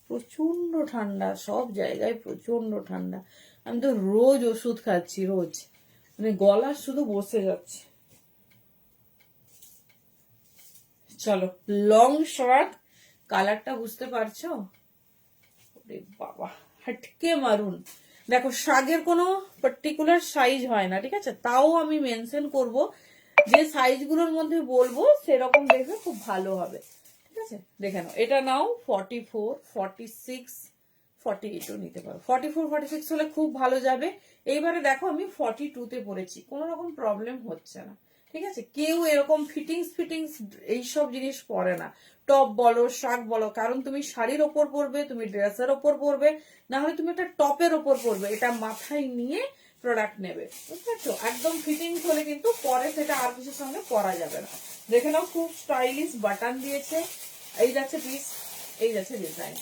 প্রচন্ড ঠান্ডা, সব জায়গায় প্রচন্ড ঠান্ডা। আমি তো রোজ ওষুধ খাচ্ছি, রোজ, মানে গলা শুধু বসে যাচ্ছে। চলো লং শার্ট, কালারটা বুঝতে পারছো? বাবা হাটকে মারুন। দেখো শাগের কোনো পার্টিকুলার সাইজ হয় না, ঠিক আছে, তাও আমি মেনশন করব, যে সাইজগুলোর মধ্যে বলবো সেরকম দেখবে খুব ভালো হবে, ঠিক আছে। দেখে নাও, এটা নাও 44, 46, 48ও নিতে পারো। 44, 46 হলে খুব ভালো যাবে। এইবারে দেখো আমি 42তে পরেছি, কোনো রকম প্রবলেম হচ্ছে না, ঠিক আছে। কেউ এরকম ফিটিংস এইসব জিনিস পরে না, টপ বলো শার্ট বলো, কারণ তুমি শাড়ির ওপর পরবে, তুমি ড্রেসের ওপর পরবে, না হলে তুমি একটা টপের ওপর পরবে, এটা মাথায় নিয়ে প্রোডাক্ট নেবে, বুঝতে পারছো। একদম ফিটিংস হলে কিন্তু পরে সেটা আর কিছুর সঙ্গে পরা যাবে না। দেখে নাও খুব স্টাইলিশ বাটন দিয়েছে, এই যাচ্ছে পিস, এই যাচ্ছে ডিজাইন।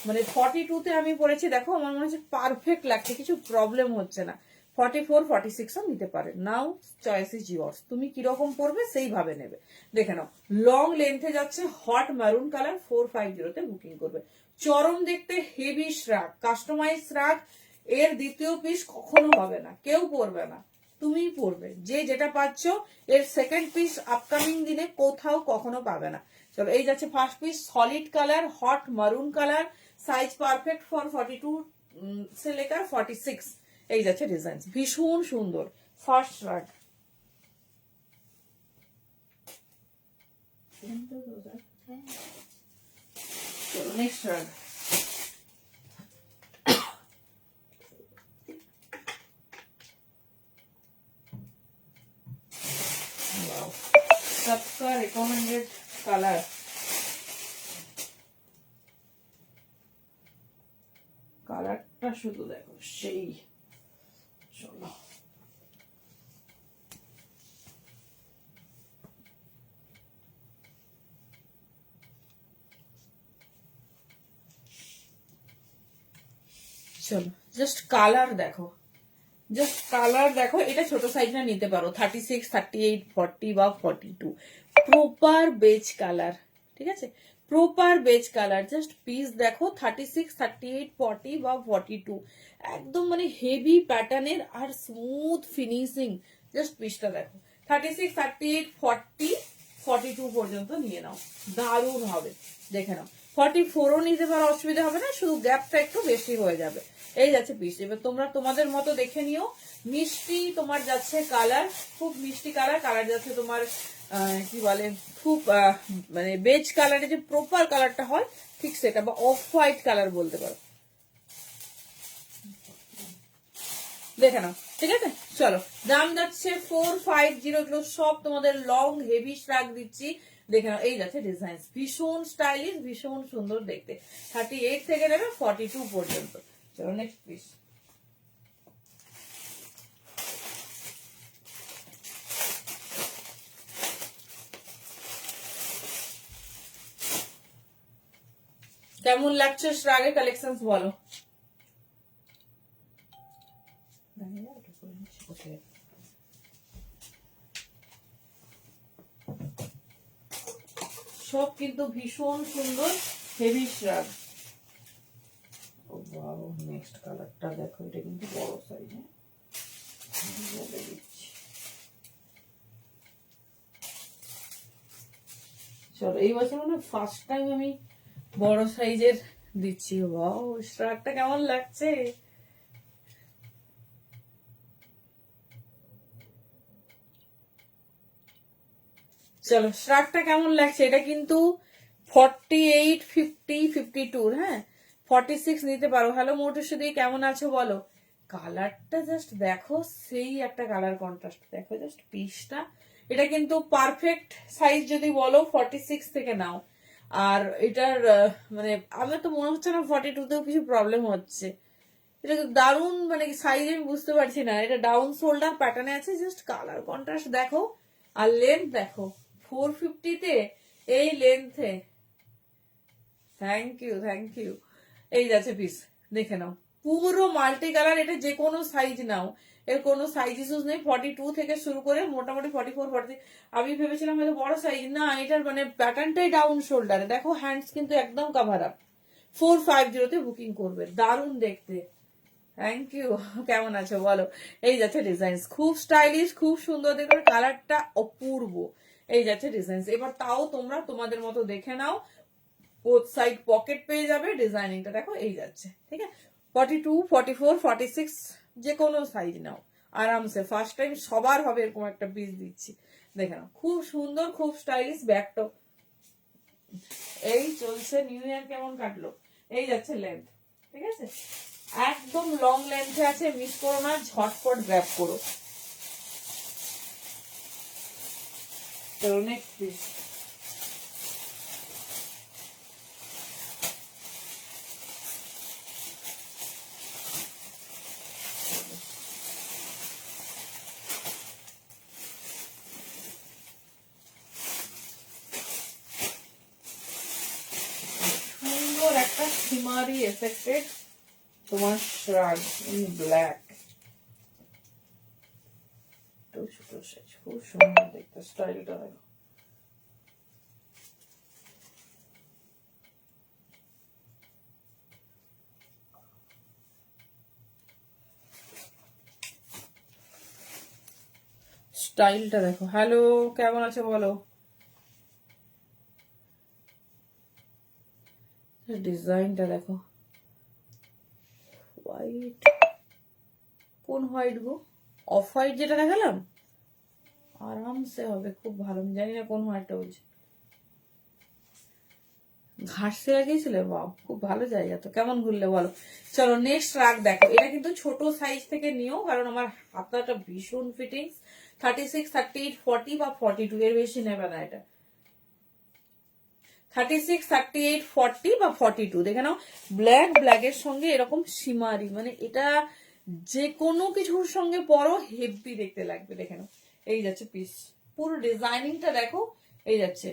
মানে 42তে আমি পরেছি, দেখো আমার মনে হচ্ছে পারফেক্ট লাগছে, কিছু প্রবলেম হচ্ছে না। 44, 46ও নিতে পারে, নাও চয়েস ইজ ইয়োর্স, তুমি কিরকম পরবে সেইভাবে নেবে। দেখে নাও লং লেন্থে যাচ্ছে, হট মারুন কালার, 450তে বুকিং করবে। চরম দেখতে হেভি শ্রাগ, কাস্টমাইজ শ্রাগ, এর দ্বিতীয় পিস কখনো হবে না, কেউ পরবে না, তুমিই পরবে। যে যেটা পাচ্ছ, এর সেকেন্ড পিস আপকামিং দিনে কোথাও কখনো পাবে না। চলো এই যাচ্ছে first piece, solid colour, hot মারুন colour, size perfect for 42 say lacquer 46। এই যাচ্ছে ডিজাইন, ভীষণ সুন্দর ফার্স্ট শ্রাগ। চলো নেক্সট শ্রাগ। सबका रिकमेंडेड कलर, কালারটা শুধু দেখো সেই। চলো চলো জাস্ট কালার দেখো, জাস্ট কালার দেখো। এটা ছোট সাইজটা নিতে পারো, 36, 38, 40 বা 42। প্রপার বেজ কালার, ঠিক আছে, proper beige colour. Just piece দেখো, 36, 38, 40 বা 42, একদম মানে হেভি প্যাটার্নের আর স্মুথ ফিনিশিং। জাস্ট পিসটা দেখো, 36, 38, 40, 42 পর্যন্ত নিয়ে নাও, দারুণ হবে। দেখে নাও 44ও নিতে পারো, অসুবিধা হবে না, শুধু গ্যাপটা একটু বেশি হয়ে যাবে। এই যাচ্ছে পিস। এবার তোমরা তোমাদের মতো দেখে নিও। মিষ্টি তোমার যাচ্ছে কালার, খুব মিষ্টি কালার, কালার যাচ্ছে তোমার কি বলে, খুব মানে বেজ কালারে যে প্রপার কালারটা হয় ঠিক সেটা, বা অফ হোয়াইট কালার বলতে পারো। দেখে নাও, ঠিক আছে। চলো দাম যাচ্ছে 450, এগুলো সব তোমাদের লং হেভি শ্রাগ দিচ্ছি। দেখে নাও এই যাচ্ছে ডিজাইন, ভীষণ স্টাইলিশ, ভীষণ সুন্দর দেখতে। 38 থেকে নেবে 42 পর্যন্ত। চলো নেক্সট পিস। কেমন লাগছে শ্রাগের কালেকশনস বলো। সব কিন্তু ভীষণ সুন্দর হেভি শ্রাগ। নেক্সট কালারটা দেখো, এটা কিন্তু বড় সাইজ, বলে দিচ্ছি। চলো এই বছর মানে ফার্স্ট টাইম আমি বড় সাইজের দিচ্ছি। ওয়াও শ্রাগটা কেমন লাগছে। চলো শ্রাগটা কেমন লাগছে। এটা কিন্তু 48, 50, 52, হ্যাঁ 46 নিতে পারো। হ্যালো মোটরসুদি, কেমন আছো বলো। কালারটা জাস্ট দেখো, সেই একটা কালার কন্ট্রাস্ট দেখো, জাস্ট পিসটা। এটা কিন্তু পারফেক্ট সাইজ যদি বলো 46 থেকে নাও। আর এটার মানে আমার তো মনে হচ্ছে না 42তেও কিছু প্রবলেম হচ্ছে। এটা তো দারুণ, মানে সাইজ আমি বুঝতে পারছি না। এটা ডাউন শোল্ডার প্যাটার্নে আছে, জাস্ট কালার কন্ট্রাস্ট দেখো। আর লেন্থ দেখো, 450তে এই লেন্থে। Thank you, thank you. এই যাচ্ছে পিস, দেখে নাও পুরো মাল্টি কালার, এটা যে কোনো সাইজ নাও, এর কোনো সাইজ ইস্যুস নেই। 42 থেকে শুরু করে মোটামুটি 44 40। আমি ভেবেছিলাম হয়তো বড় সাইজ, না এটার মানে প্যাটার্নটাই ডাউন শোল্ডারে। দেখো হ্যান্ডস কিন্তু একদম কাভার আপ। 450 তে বুকিং করবে, দারুণ দেখতে। Thank you. কেমন আছো বলো? এই যাচ্ছে ডিজাইন, খুব স্টাইলিশ, খুব সুন্দর দেখবে, কালারটা অপূর্ব। এই যাচ্ছে ডিজাইন। এবার তাও তোমরা তোমাদের মতো দেখে নাও, বোথ সাইড পকেট পেয়ে যাবে। ডিজাইনিংটা দেখো এই যাচ্ছে, ঠিক আছে। 42, 44, 46 যে কোনো সাইজ নাও আরামসে। ফার্স্ট টাইম সবার হবে এরকম একটা পিস দিচ্ছি, দেখে নাও। খুব সুন্দর, খুব স্টাইলিশ। ব্যাগটা এই চলছে। নিউ ইয়ার কেমন কাটলো? এই যাচ্ছে লেন্থ, ঠিক আছে, একদম লং লেন্থে আছে। মিস করো না, ঝটপট গ্র্যাব করো। তো নেক্সট পিস। সুন্দর একটা সিমারি এফেক্টেড তোমার শ্রাগ ইন ব্ল্যাক, ছোট সাইজ, খুব সুন্দর দেখতে। স্টাইলটা দেখো, স্টাইলটা দেখো। হ্যালো, কেমন আছে বলো? ডিজাইনটা দেখো, হোয়াইট, কোন হোয়াইট গো? অফ হোয়াইট যেটা দেখালাম, আরামসে হবে, খুব ভালো। আমি জানি না কোন হোয়াইটটা বলছি। ঘাসে লাগিয়েছিলে, বাহ খুব ভালো জায়গা তো। কেমন ঘুরলে বলো? চলো নেক্সট রাগ দেখো। এটা কিন্তু ছোট সাইজ থেকে নিও, কারণ আমার হাতাটা ভীষণ ফিটিংস। 36, 38, 40 বা 42, এর বেশি নেবে না এটা। 36, 38, 40 বা 42 দেখে নাও। ব্ল্যাক, ব্ল্যাকের সঙ্গে এরকম সিমারি, মানে এটা যে কোনো কিছুর সঙ্গে পরো হেভি দেখতে লাগবে। দেখে নাও এই যাচ্ছে পিস, পুরো ডিজাইনিংটা দেখো। এই যাচ্ছে,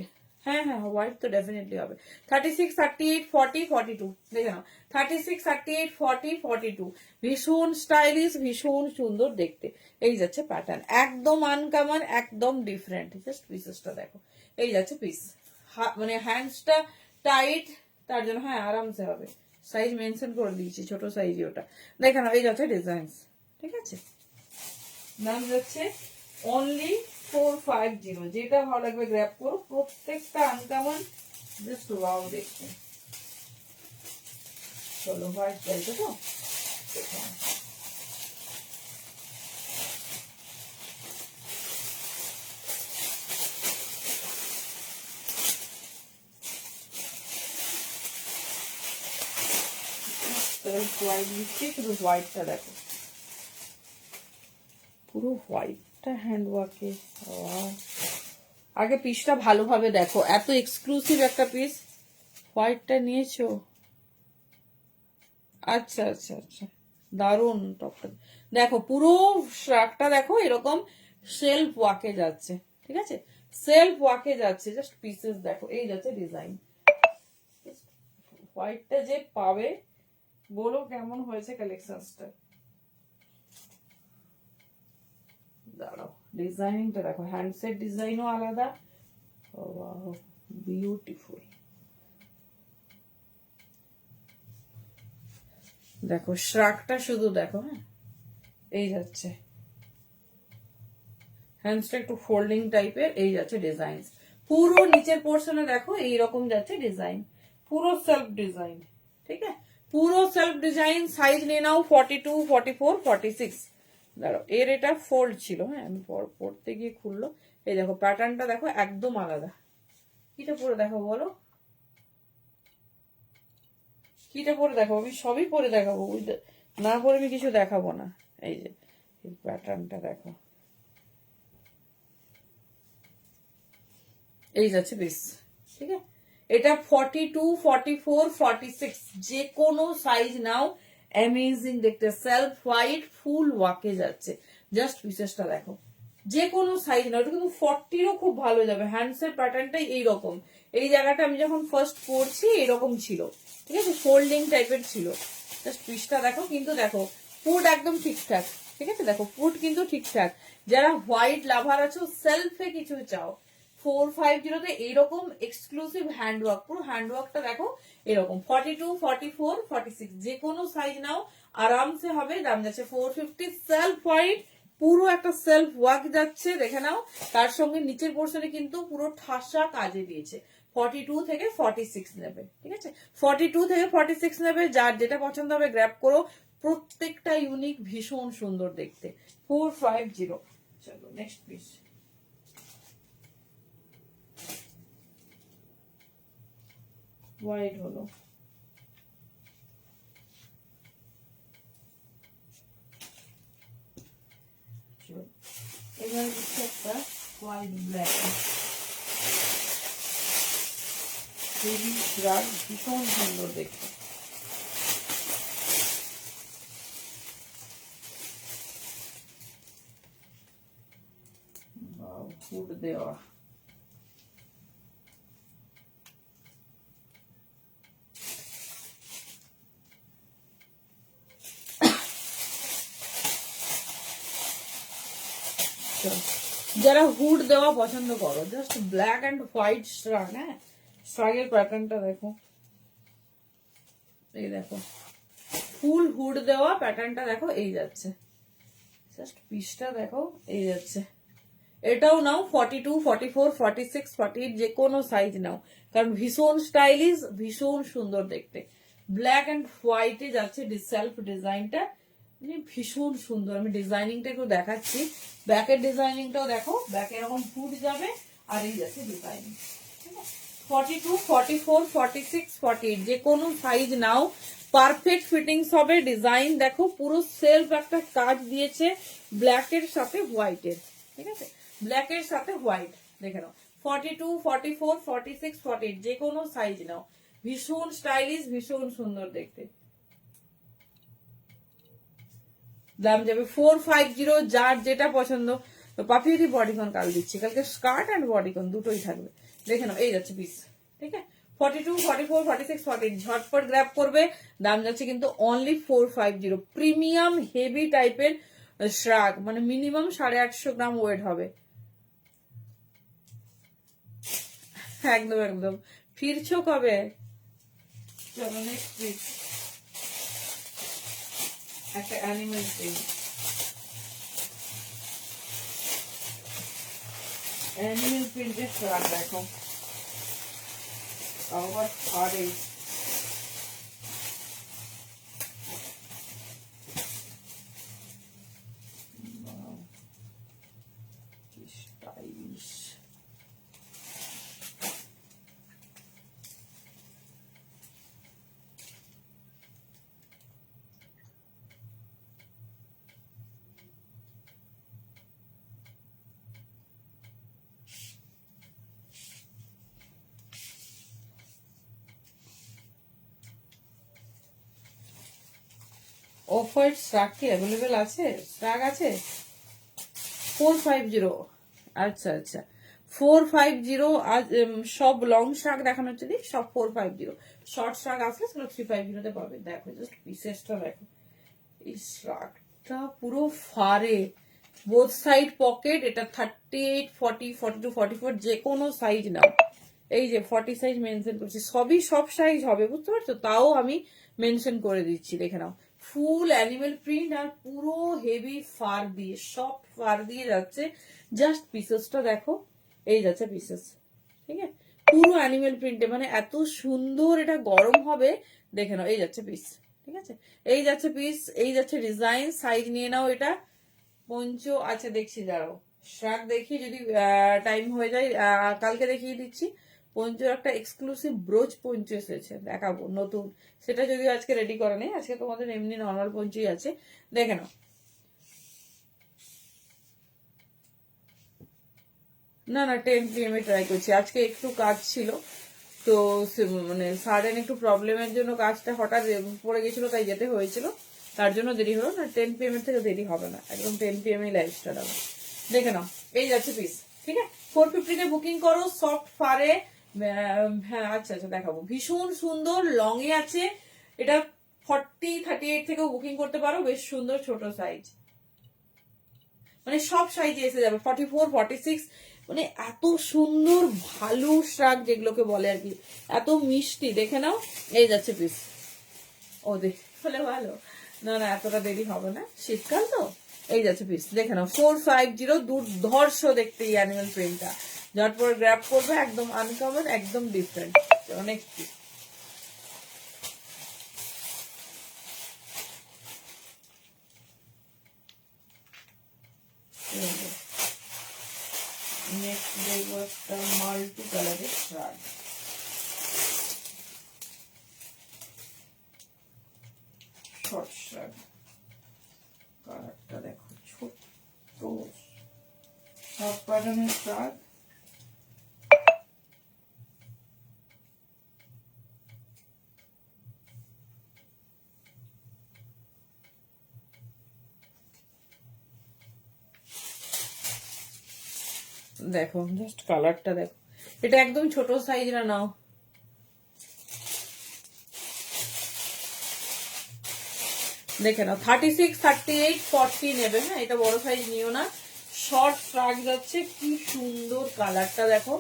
হ্যাঁ হ্যাঁ হোয়াইট তো ডেফিনেটলি হবে। 36, 38, 40, 42 দেখে নাও। 36, 38, 40, 42 ভীষণ স্টাইলিশ, ভীষণ সুন্দর দেখতে। এই যাচ্ছে প্যাটার্ন, একদম আনকমন, একদম ডিফারেন্ট। জাস্ট পিসেসটা দেখো। এই যাচ্ছে পিস, মানে হ্যান্ডসটা টাইট, তার জন্য হ্যাঁ আরামসে হবে। সাইজ মেনশন করে দিয়েছি, ছোট সাইজই ওটা। দেখে নাও এই যাচ্ছে ডিজাইন, ঠিক আছে। দাম যাচ্ছে অনলি 450। যেটা ভালো লাগবে গ্র্যাব করো, প্রত্যেকটা আনকমন, জাস্ট ওয়াও দেখতে। চলো হোয়াইট চাইছে তো, হোয়াইট দিচ্ছি, শুধু হোয়াইটটা দেখো, পুরো হোয়াইটটা হ্যান্ডওয়ার্কে। আগে পিসটা ভালোভাবে দেখো, এত এক্সক্লুসিভ একটা পিস। হোয়াইটটা নিয়েছো? আচ্ছা আচ্ছা আচ্ছা, দারুন। টপটা দেখো, পুরো শ্রাকটা দেখো এরকম সেলফ ওয়াকে যাচ্ছে, ঠিক আছে, সেলফ ওয়াকে যাচ্ছে। জাস্ট পিসেস দেখো, এই যাচ্ছে ডিজাইন। হোয়াইটটা যে পাবে বলো কেমন হয়েছে কালেকশনসটা। দাঁড়াও, ডিজাইনটা দেখো, হ্যান্ডসেট ডিজাইনও আলাদা, বিউটিফুল। দেখো শ্রাকটা শুধু দেখো, হ্যাঁ এই যাচ্ছে হ্যান্ডসটা একটু ফোল্ডিং টাইপের। এই যাচ্ছে ডিজাইন, পুরো নিচের পোর্শনে দেখো এইরকম যাচ্ছে ডিজাইন, পুরো সেলফ ডিজাইন, ঠিক আছে, পুরো সেলফ ডিজাইন। সাইজ নিয়ে নাও 42, 44, 46। দাঁড়াও, এর এটা ফোল্ড ছিল, হ্যাঁ আমি পড়তে গিয়ে খুললো। এই দেখো প্যাটার্নটা দেখো, একদম আলাদা। কিটা পরে দেখো বলো, কিটা পরে দেখো? আমি সবই পরে দেখাবো, না পরে আমি কিছু দেখাবো না। এই যে প্যাটার্নটা দেখো, এই যাচ্ছে বেশ, ঠিক আছে। এটা 42, 44, 46 যে কোনো সাইজ নাও, অ্যামেজিং দেখতে। সেলফ হোয়াইট ফুল ওয়াকে যাচ্ছে, জাস্ট পিসেসটা দেখো। যে কোনো সাইজ নাও, এটা কিন্তু 40রও খুব ভালো যাবে। হ্যান্ডসের প্যাটার্নটাই এইরকম। এই জায়গাটা আমি যখন ফার্স্ট পরছি এরকম ছিল, ঠিক আছে, ফোল্ডিং টাইপের ছিল। জাস্ট পিসটা দেখো, কিন্তু দেখো ফুড একদম ঠিকঠাক, ঠিক আছে, দেখো ফুড কিন্তু ঠিকঠাক। যারা হোয়াইট লাভার আছো, সেলফে কিছু চাও, 450 এইরকম এক্সক্লুসিভ হ্যান্ডওয়ার্ক, পুরো হ্যান্ডওয়ার্কটা দেখো এরকম, 42, 44, 46 যে কোনো সাইজ নাও আরামসে হবে। দাম যাচ্ছে 450। সেলফ হোয়াইট, পুরো একটা সেলফ ওয়ার্ক যাচ্ছে, দেখে নাও। তার সঙ্গে নিচের পোর্শনে কিন্তু পুরো ঠাসা কাজে দিয়েছে। 42 থেকে 46 নেবে, ঠিক আছে, 42 থেকে 46 নেবে। যার যেটা পছন্দ হবে গ্র্যাব করো, প্রত্যেকটা ইউনিক, ভীষণ সুন্দর দেখতে। 450। চলো নেক্সট পিস। হোয়াইট হলো, এবার হচ্ছে একটা হোয়াইট ব্ল্যাক, ভীষণ সুন্দর দেখতে। ফুড দেওয়া, যারা হুড দেওয়া পছন্দ করো, জাস্ট ব্ল্যাক অ্যান্ড হোয়াইট স্ট্রাগ। হ্যাঁ, স্ট্রাগের প্যাটার্নটা দেখো, এই দেখো ফুল হুড দেওয়া প্যাটার্নটা দেখো, এই যাচ্ছে, জাস্ট পিসটা দেখো, এই যাচ্ছে। এটাও নাও 42, 44, 46, 48 যে কোনো সাইজ নাও, কারণ ভীষণ স্টাইলিশ, ভীষণ সুন্দর দেখতে। ব্ল্যাক অ্যান্ড হোয়াইটে যাচ্ছে সেলফ ডিজাইনটা, মানে ভীষণ সুন্দর। আমি ডিজাইনিংটা একটু দেখাচ্ছি, ব্যাকের ডিজাইনিংটাও দেখো, ব্যাকে এরকম ফুট যাবে, আর এই যাচ্ছে ডিজাইনিং। 42, 44, 46, 48 যে কোনো সাইজ নাও, পারফেক্ট ফিটিংস হবে। ডিজাইন দেখো, পুরো সেলফ একটা কাজ দিয়েছে ব্ল্যাকের সাথে হোয়াইটের, ঠিক আছে, ব্ল্যাকের সাথে হোয়াইট, দেখে নাও। 42, 44, 46, 48 যে কোনো সাইজ নাও, ভীষণ স্টাইলিশ, ভীষণ সুন্দর দেখতে। দাম যাবে 450। যার যেটা পছন্দ। তো পাপিউরি বডিকন কাল দিচ্ছি, কালকে স্কার্ট অ্যান্ড বডিকন দুটোই থাকবে, দেখে নাও। এই যাচ্ছে পিস, ঠিক আছে, 42, 44, 46, 48 ঝটপট গ্র্যাব করবে। দাম যাচ্ছে কিন্তু অনলি 450। প্রিমিয়াম হেভি টাইপের শ্রাগ, মানে মিনিমাম 850 গ্রাম ওয়েট হবে। একদম একদম। ফিরছো কবে? চলো নেক্সট পিস, একটা অ্যানিমেল প্রিন্ট, অ্যানিমেল প্রিন্টের শ্রাগ দেখো, আবার আরে স্টাইলিশ। অফ হোয়াইট স্ট্রাগ কি অ্যাভেলেবেল আছে? স্ট্রাগ আছে 450। আচ্ছা আচ্ছা, 450। আজ সব লং স্ট্রাগ দেখানো হচ্ছে, সব 450। শর্ট স্ট্রাগ আসলে সেগুলো 350 পাবে। দেখো জাস্ট পিসেসটা দেখো, এই স্ট্রাগটা পুরো ফারে, বোথ সাইড পকেট। এটা 38, 40, 42, 44 যে কোনো সাইজ নাও। এই যে 40 সাইজ মেনশন করছি, সবই সব সাইজ হবে, বুঝতে পারছো, তাও আমি মেনশন করে দিচ্ছি, দেখে নাও। ফুল অ্যানিমেল প্রিন্ট আর পুরো হেভি ফার দিয়ে, সফট ফার দিয়ে যাচ্ছে। জাস্ট পিসেসটা দেখো, এই যাচ্ছে পিসেস, ঠিক আছে, পুরো অ্যানিমেল প্রিন্টে, মানে এত সুন্দর। এটা গরম হবে, দেখে নাও। এই যাচ্ছে পিস, ঠিক আছে, এই যাচ্ছে পিস, এই যাচ্ছে ডিজাইন। সাইজ নিয়ে নাও। এটা পঞ্চো, আচ্ছা দেখছি, দাঁড়াও শার্ট দেখি, যদি টাইম হয়ে যায় কালকে দেখিয়ে দিচ্ছি। পঞ্চোর একটা এক্সক্লুসিভ ব্রোচ পঞ্চো এসেছে, দেখাবো নতুন, সেটা যদিও আজকে রেডি করা নেই, আজকে তোমাদের এমনি নর্মাল পঞ্চোই আছে, দেখে নাও। না না, 10 PM এ ট্রাই করছি, আজকে একটু কাজ ছিল, তো মানে সাডেন একটু প্রবলেমের জন্য কাজটা হঠাৎ পড়ে গেছিল, তাই যেতে হয়েছিল, তার জন্য দেরি হলো না। 10 PM এর থেকে দেরি হবে না, একদম 10 PM এই লাইভ স্টার্ট হবে, দেখে নাও। এই যাচ্ছে পিস, ঠিক আছে, 450 তে বুকিং করো। সফট ফারে, হ্যাঁ আচ্ছা আচ্ছা দেখাবো, ভীষণ সুন্দর লং এ আছে। এটা 40-38 থেকেও বুকিং করতে পারো, বেশ সুন্দর ছোট সাইজ, মানে সব সাইজে এসে যাবে, 44, 46, মানে এত সুন্দর ভালো শাক যেগুলোকে বলে আর কি, এত মিষ্টি। দেখে নাও, এই যাচ্ছে পিস। ও দেখলে ভালো না, না এতটা দেরি হবে না, শীতকাল তো। এই যাচ্ছে পিস, দেখে নাও 450, দুর্ধর্ষ দেখতে এই অ্যানিমাল প্রিন্টটা, ঝটপট গ্র্যাব করবে, একদম আনকমন, একদম ডিফারেন্ট। নেক্সট পিস, নেক্সট দেখবো একটা মাল্টি কালারের শার্ট, শর্ট শার্ট, কালারটা দেখো, ছোট্ট সব প্যাটার্নের শার্ট। দেখো জাস্ট কালারটা দেখো, এটা একদম ছোট সাইজ না, নাও দেখে নাও, 36, 38, 40 নেবে। হ্যাঁ, এটা বড় সাইজ নিও না, শর্ট ফ্রক যাচ্ছে, কি সুন্দর কালারটা দেখো।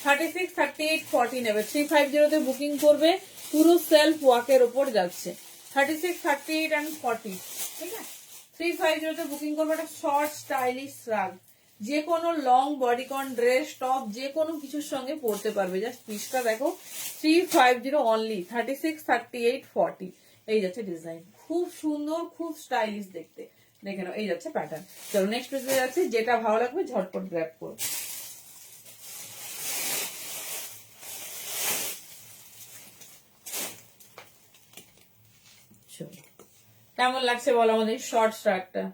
36, 38, 40 নেবে, 350 তে বুকিং করবে, পুরো সেলফ ওয়ার্কের ওপর যাচ্ছে। 36, 38 and 40, ঠিক আছে, 350 তে বুকিং করবে, একটা শর্ট স্টাইলিশ ফ্রক, যে কোনো লং বডিকন ড্রেস টপ যে কোনো কিছুর সঙ্গে পরতে পারবে। জাস্ট পিসটা দেখো, 350 অনলি, 36, 38, 40, এই যাচ্ছে ডিজাইন, খুব সুন্দর, খুব স্টাইলিশ দেখতে। দেখে নাও, এই যাচ্ছে প্যাটার্ন। চলো নেক্সট পেজে যাচ্ছে, যেটা ভালো লাগবে ঝটপট গ্র্যাব করো। কেমন লাগছে বলো আমাদের শর্ট শার্টটা?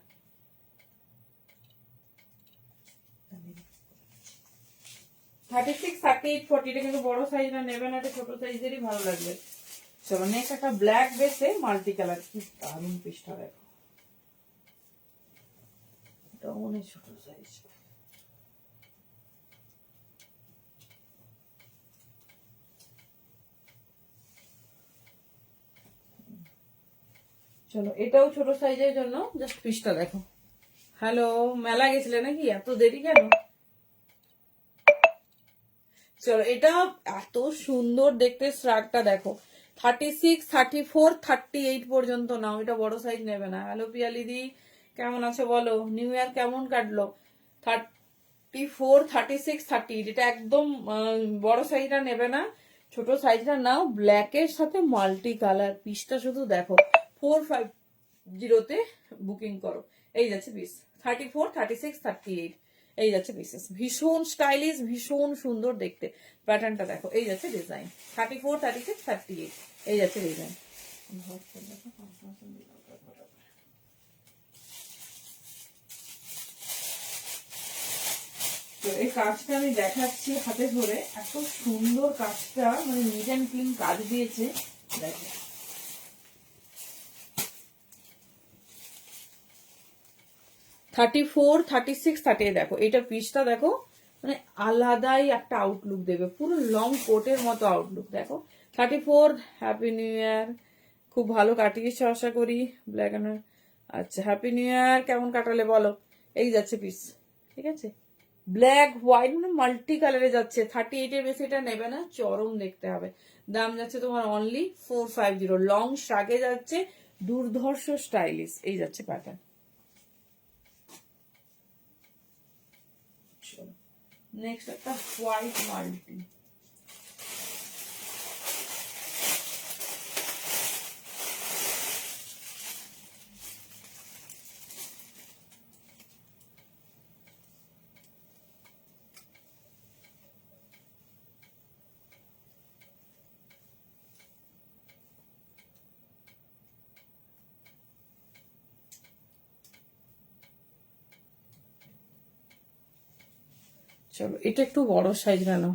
36, 38, 40 টা কিন্তু বড় সাইজ না, নেবে না, এটা ছোট সাইজেরই ভালো লাগবে। চলো নেক্সট একটা ব্ল্যাক বেসে মাল্টি কালার, কি দারুণ পিসটা দেখো, এটা অনেক ছোট সাইজ। চলো এটাও ছোট সাইজের জন্য, জাস্ট পিসটা দেখো। হ্যালো, মেলা গেছিলে নাকি, এত দেরি কেন? চলো এটা এত সুন্দর দেখতে শ্রাগটা দেখো, 36, 34, 38 পর্যন্ত নাও, এটা বড় সাইজ নেবে না। হ্যালো পিয়ালিদি, কেমন আছো বলো, নিউ ইয়ার কেমন কাটলো? 34, 36, 38, এটা একদম বড় সাইজটা নেবে না, ছোট সাইজটা নাও, ব্ল্যাকের সাথে মাল্টি কালার, পিসটা শুধু দেখো। 450 তে বুকিং করো, এই যাচ্ছে পিস, 34, 36, 38, এই যাচ্ছে পিসেস, ভীষণ স্টাইলিশ, ভীষণ সুন্দর দেখতে, প্যাটার্নটা দেখো, এই যাচ্ছে ডিজাইন, 34, 36, 38, এই যাচ্ছে ডিজাইন। তো এই কাজটা আমি দেখাচ্ছি হাতে ধরে, এত সুন্দর কাজটা, মানে নিট অ্যান্ড ক্লিন কাজ দিয়েছে, দেখো। থার্টি ফোর, 36, 38 দেখো, এটা পিসটা দেখো, মানে আলাদাই একটা আউটলুক দেবে, পুরো লং কোটের মতো আউটলুক দেখো। 34, হ্যাপি নিউ ইয়ার, খুব ভালো কাটিয়েছো আশা করি, ব্ল্যাক অ্যান্ড, আচ্ছা হ্যাপি নিউ ইয়ার, কেমন কাটালে বলো, এই যাচ্ছে পিস, ঠিক আছে, ব্ল্যাক হোয়াইট, মানে মাল্টি কালারে যাচ্ছে। 38 এর বেশি এটা নেবে না, চরম দেখতে হবে। দাম যাচ্ছে তোমার অনলি 450, লং শাকে যাচ্ছে, দুর্ধর্ষ স্টাইলিশ, এই যাচ্ছে প্যাটার্ন। নেক্সট একটা হোয়াইট মাল্টি, চলো এটা একটু বড় সাইজ নাও,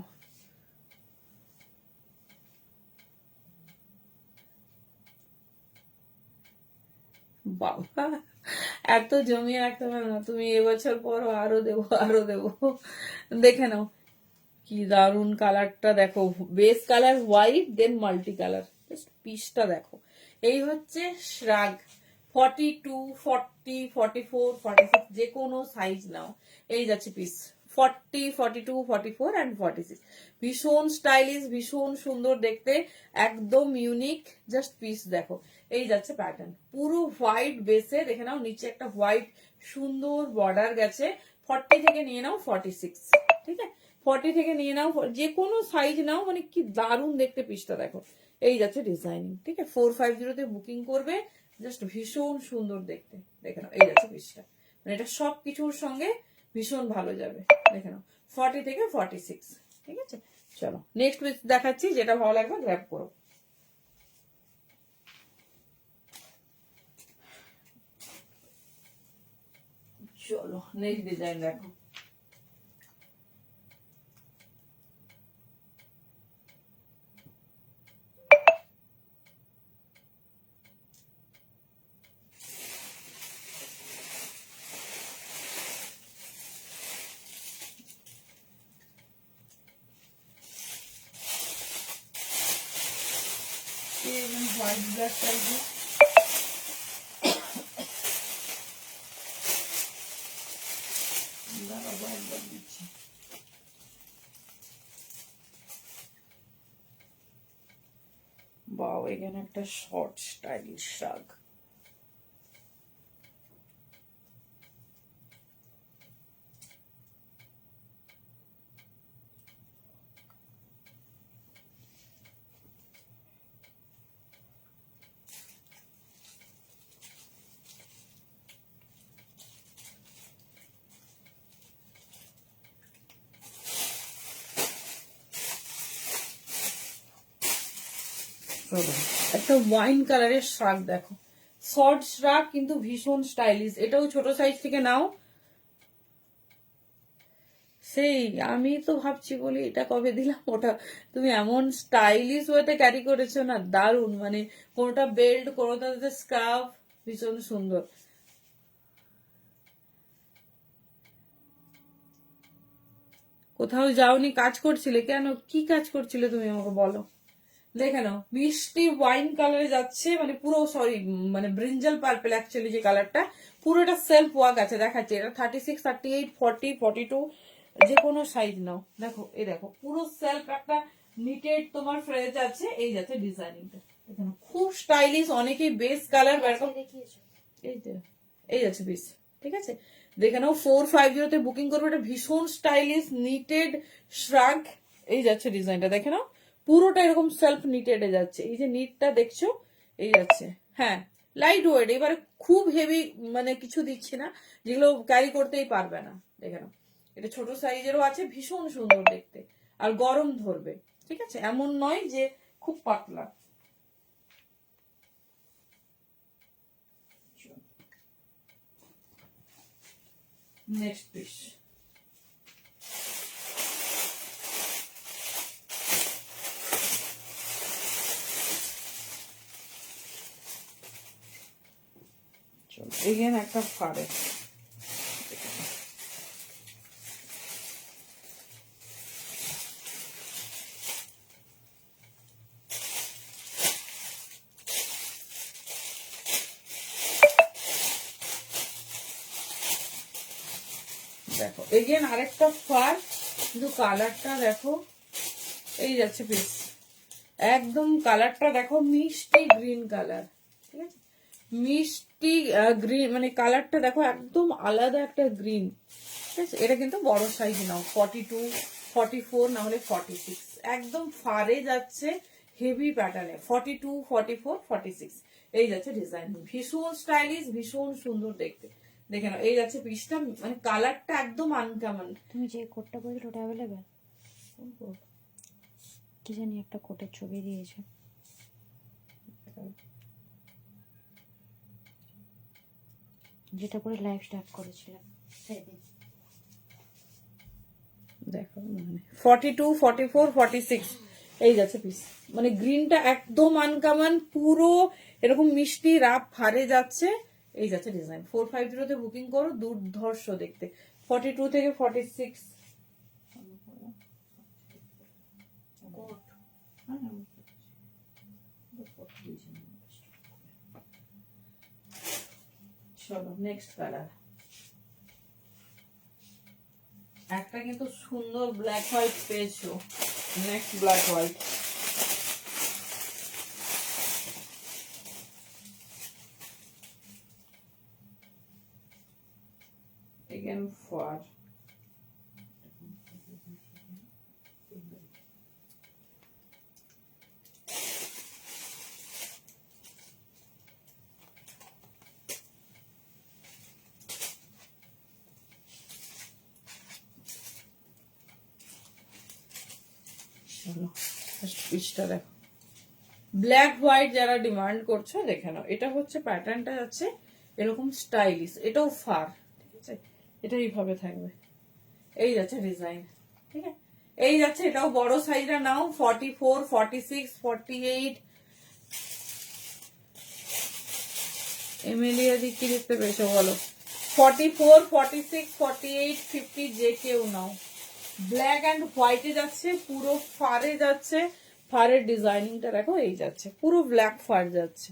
বাবা এত জমিয়ে রাখতে পারো না তুমি, এবছর পরও আরো দেবো, আরো দেবো। দেখে নাও কি দারুন কালারটা দেখো, বেস কালার হোয়াইট, দেন মাল্টি কালার, জাস্ট পিসটা দেখো, এই হচ্ছে শ্রাগ 42, 40, 44, 46 যে কোনো সাইজ নাও। এই যাচ্ছে পিস 40, 42, 44 and 46। ভীষণ স্টাইলিশ, ভীষণ সুন্দর দেখতে, একদম ইউনিক। জাস্ট পিস দেখো, এই যাচ্ছে প্যাটার্ন পুরো হোয়াইট বেসে। দেখে নাও নিচে একটা হোয়াইট সুন্দর বর্ডার গেছে। 40 থেকে নিয়ে নাও 46, ঠিক আছে? 40 থেকে নিয়ে নাও, যে কোনো সাইজ নাও, মানে কি দারুণ দেখতে পিসটা দেখো। এই যাচ্ছে ডিজাইনিং, ঠিক আছে? 450 বুকিং করবে, জাস্ট ভীষণ সুন্দর দেখতে। দেখে নাও এই যাচ্ছে পিসটা, মানে এটা সব কিছুর সঙ্গে ভীষণ ভালো যাবে। দেখে নাও 40 থেকে 46, ঠিক আছে? চলো নেক্সট পিস দেখাচ্ছি, যেটা ভালো লাগবে গ্র্যাব করো। চলো নেক্সট ডিজাইন দেখো। হোয়াইট ব্ল্যাক টাইপের বাও, এখানে একটা শর্ট স্টাইলিশ শ্রাগ। একটা ওয়াইন কালারের শ্রাগ দেখো, শর্ট শ্রাগ কিন্তু ভীষণ স্টাইলিশ। এটাও ছোট সাইজ থেকে নাও। সেই আমি তো ভাবছি, বলি এটা কবে দিলাম, ওটা তুমি এমন স্টাইলিশ ওয়েতে ক্যারি করেছো না, দারুন। মানে কোনোটা বেল্ট, কোনোটাতে স্কার্ফ, ভীষণ সুন্দর। কোথাও যাওনি, কাজ করছিলে? কেন, কি কাজ করছিলে তুমি আমাকে বলো। দেখে নাও মিষ্টি ওয়াইন কালারে যাচ্ছে, মানে পুরো সরি, মানে ব্রিঞ্জাল পার্পেল অ্যাকচুয়ালি যে কালারটা, পুরোটা সেলফ ওয়ার্ক আছে। দেখাচ্ছে এটা 36, 38, 40, 42 যে কোনো সাইজ নাও। দেখো এই দেখো পুরো সেলফ একটা নিটেড তোমার ফ্রেজ আছে। এই যাচ্ছে ডিজাইনিংটা, দেখো খুব স্টাইলিশ। অনেকেই বেস কালার এই যে এই যাচ্ছে পিস, ঠিক আছে? দেখে নাও 450 বুকিং করবে। এটা ভীষণ স্টাইলিশ নিটেড শ্রাগ। এই যাচ্ছে ডিজাইনটা, দেখে নাও পুরোটা এরকম সেলফ নিটেড যাচ্ছে। এই যে নিটটা দেখছো, এই যাচ্ছে। হ্যাঁ লাইট ওয়েট, এবারে খুব হেভি মানে কিছু দিচ্ছি না, যেগুলো ক্যারি করতেই পারবে না। দেখে নাও এটা ছোট সাইজেরও আছে, ভীষণ সুন্দর দেখতে, আর গরম ধরবে, ঠিক আছে? এমন নয় যে খুব পাতলা। নেক্সট পিস এগেন একটা ফাড়ে। দেখো এগেন আরেকটা ফার, কিন্তু কালারটা দেখো। এই যাচ্ছে পিস, একদম কালারটা দেখো মিষ্টি গ্রিন কালার, ঠিক আছে? মিষ্টি গ্রিন, মানে কালারটা দেখো একদম আলাদা একটা গ্রিন, ঠিক আছে? এটা কিন্তু বড় সাইজ নাও, 42, 44 না হলে 46, একদম ফারে যাচ্ছে হেভি প্যাটার্নে। 42, 44, 46 এই যাচ্ছে ডিজাইন, ভীষণ স্টাইলিশ, ভীষণ সুন্দর দেখতে। দেখে নাও এই যাচ্ছে পিসটা, মানে কালারটা একদম আনকমন। তুমি যে কোটটা পরেছো ওটা অ্যাভেলেবেল? কি জানি একটা কোটের ছবি দিয়েছে, যেটা পরে লাইভ স্টার্ট করেছিলাম সেদিন। দেখো 42, 44, 46 এই যাচ্ছে পিস, মানে গ্রিনটা একদম আনকমন, পুরো এরকম মিষ্টি রাপ ফারে যাচ্ছে। এই যাচ্ছে ডিজাইন। 450 বুকিং করো, দুর্ধর্ষ দেখতে। 42 থেকে 46 কোট চলো নেক্সট কালার, একটা কিন্তু সুন্দর ব্ল্যাক হোয়াইট পেয়েছো, next black white. Again for পিসটা দেখো, ব্ল্যাক হোয়াইট যারা ডিমান্ড করছো দেখে নাও। এটা হচ্ছে প্যাটার্নটা যাচ্ছে এরকম স্টাইলিশ, এটাও ফার, ঠিক আছে, এটা এইভাবে থাকবে, এই যাচ্ছে ডিজাইন, ঠিক আছে, এই যাচ্ছে। এটাও বড় সাইজটা নাও, 44, 46, 48। এমএলিয়া দি কি দেখতে পেয়েছো বলো? 44, 46, 48, 50 যে কেউ নাও। ব্ল্যাক অ্যান্ড হোয়াইটে যাচ্ছে, পুরো ফারে যাচ্ছে, ফারের ডিজাইনিংটা দেখো, এই যাচ্ছে পুরো ব্ল্যাক ফার যাচ্ছে,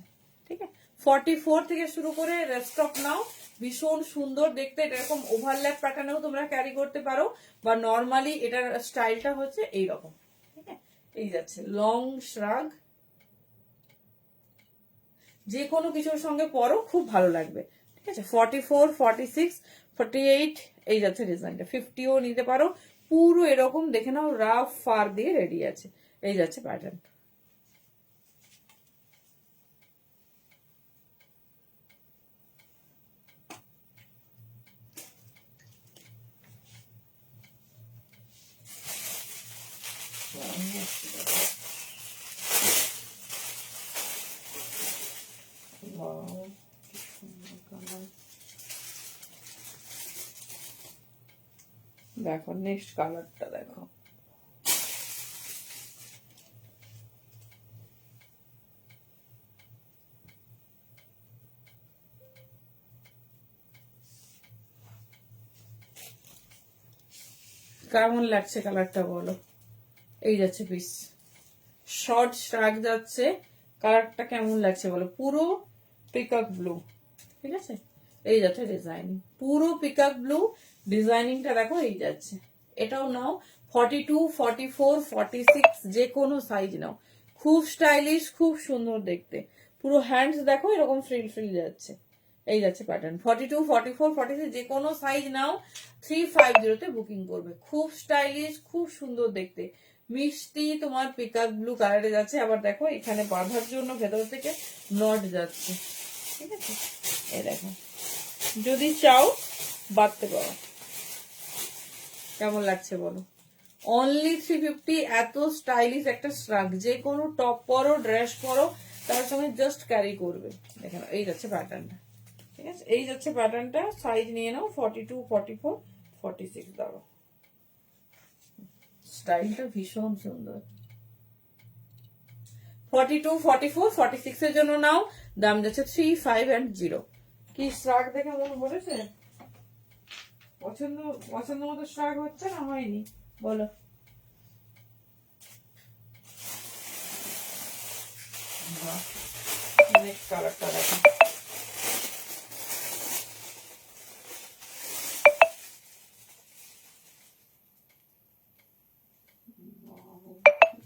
ঠিক আছে। 44 থেকে শুরু করে রেস্ট অফ নাও, ভীষণ সুন্দর দেখতে। এটা এরকম ওভারল্যাপ প্যাটার্নেও তোমরা ক্যারি করতে পারো, বা নর্মালি এটার স্টাইলটা হচ্ছে এইরকম, ঠিক আছে, এই যাচ্ছে লং শ্রাগ, যে কোনো কিছুর সঙ্গে পরো খুব ভালো লাগবে, ঠিক আছে। 44, 46, 48 এই যাচ্ছে ডিজাইনটা। 50ও নিতে পারো, পুরো এরকম দেখে নাও, রাফ ফার দিয়ে রেডি আছে, এই যাচ্ছে প্যাটার্ন। দেখো নেক্সট কালারটা দেখো, কেমন লাগছে কালারটা বলো? এই যাচ্ছে পিস, শর্ট শ্রাগ যাচ্ছে, কালারটা কেমন লাগছে বলো? পুরো পিকক ব্লু, ঠিক আছে, এই যাচ্ছে ডিজাইনিং, পুরো পিকক ব্লু ডিজাইনিংটা দেখো, এই যাচ্ছে। এটাও নাও 42, 44, 46 যে কোনো সাইজ নাও, খুব স্টাইলিশ, খুব সুন্দর দেখতে। পুরো হ্যান্ডস দেখো এরকম ফ্রিল ফ্রিল যাচ্ছে, এই যাচ্ছে প্যাটার্ন। 42, 44, 46 যে কোনো সাইজ নাও, 350 তে বুকিং করবে। খুব স্টাইলিশ, খুব সুন্দর দেখতে, মিষ্টি তোমার পিকক ব্লু কালারে যাচ্ছে। আবার দেখো এখানে বাঁধার জন্য ভেতর থেকে নট যাচ্ছে, ঠিক আছে, এই দেখো, যদি চাও বাঁধতে পারো। কেমন লাগছে বলো? অনলি 350, এত স্টাইলিশ একটা শ্রাগ, যে কোনো টপ পরো, ড্রেস পরো, তার সঙ্গে জাস্ট ক্যারি করবে। দেখেন এই যাচ্ছে প্যাটার্নটা, ঠিক আছে, এই যাচ্ছে প্যাটার্নটা। সাইজ নিয়ে নাও 42, 44, 46 দাও। স্টাইলটা ভীষণ সুন্দর। 42, 44, 46 এর জন্য নাও, দাম যাচ্ছে 350। কি শ্রাগ দেখে মনে পড়েছে? পছন্দ পছন্দ মতো শ্রাগ হচ্ছে না হয়নি বলো? নেক্সট কালারটা দেখো,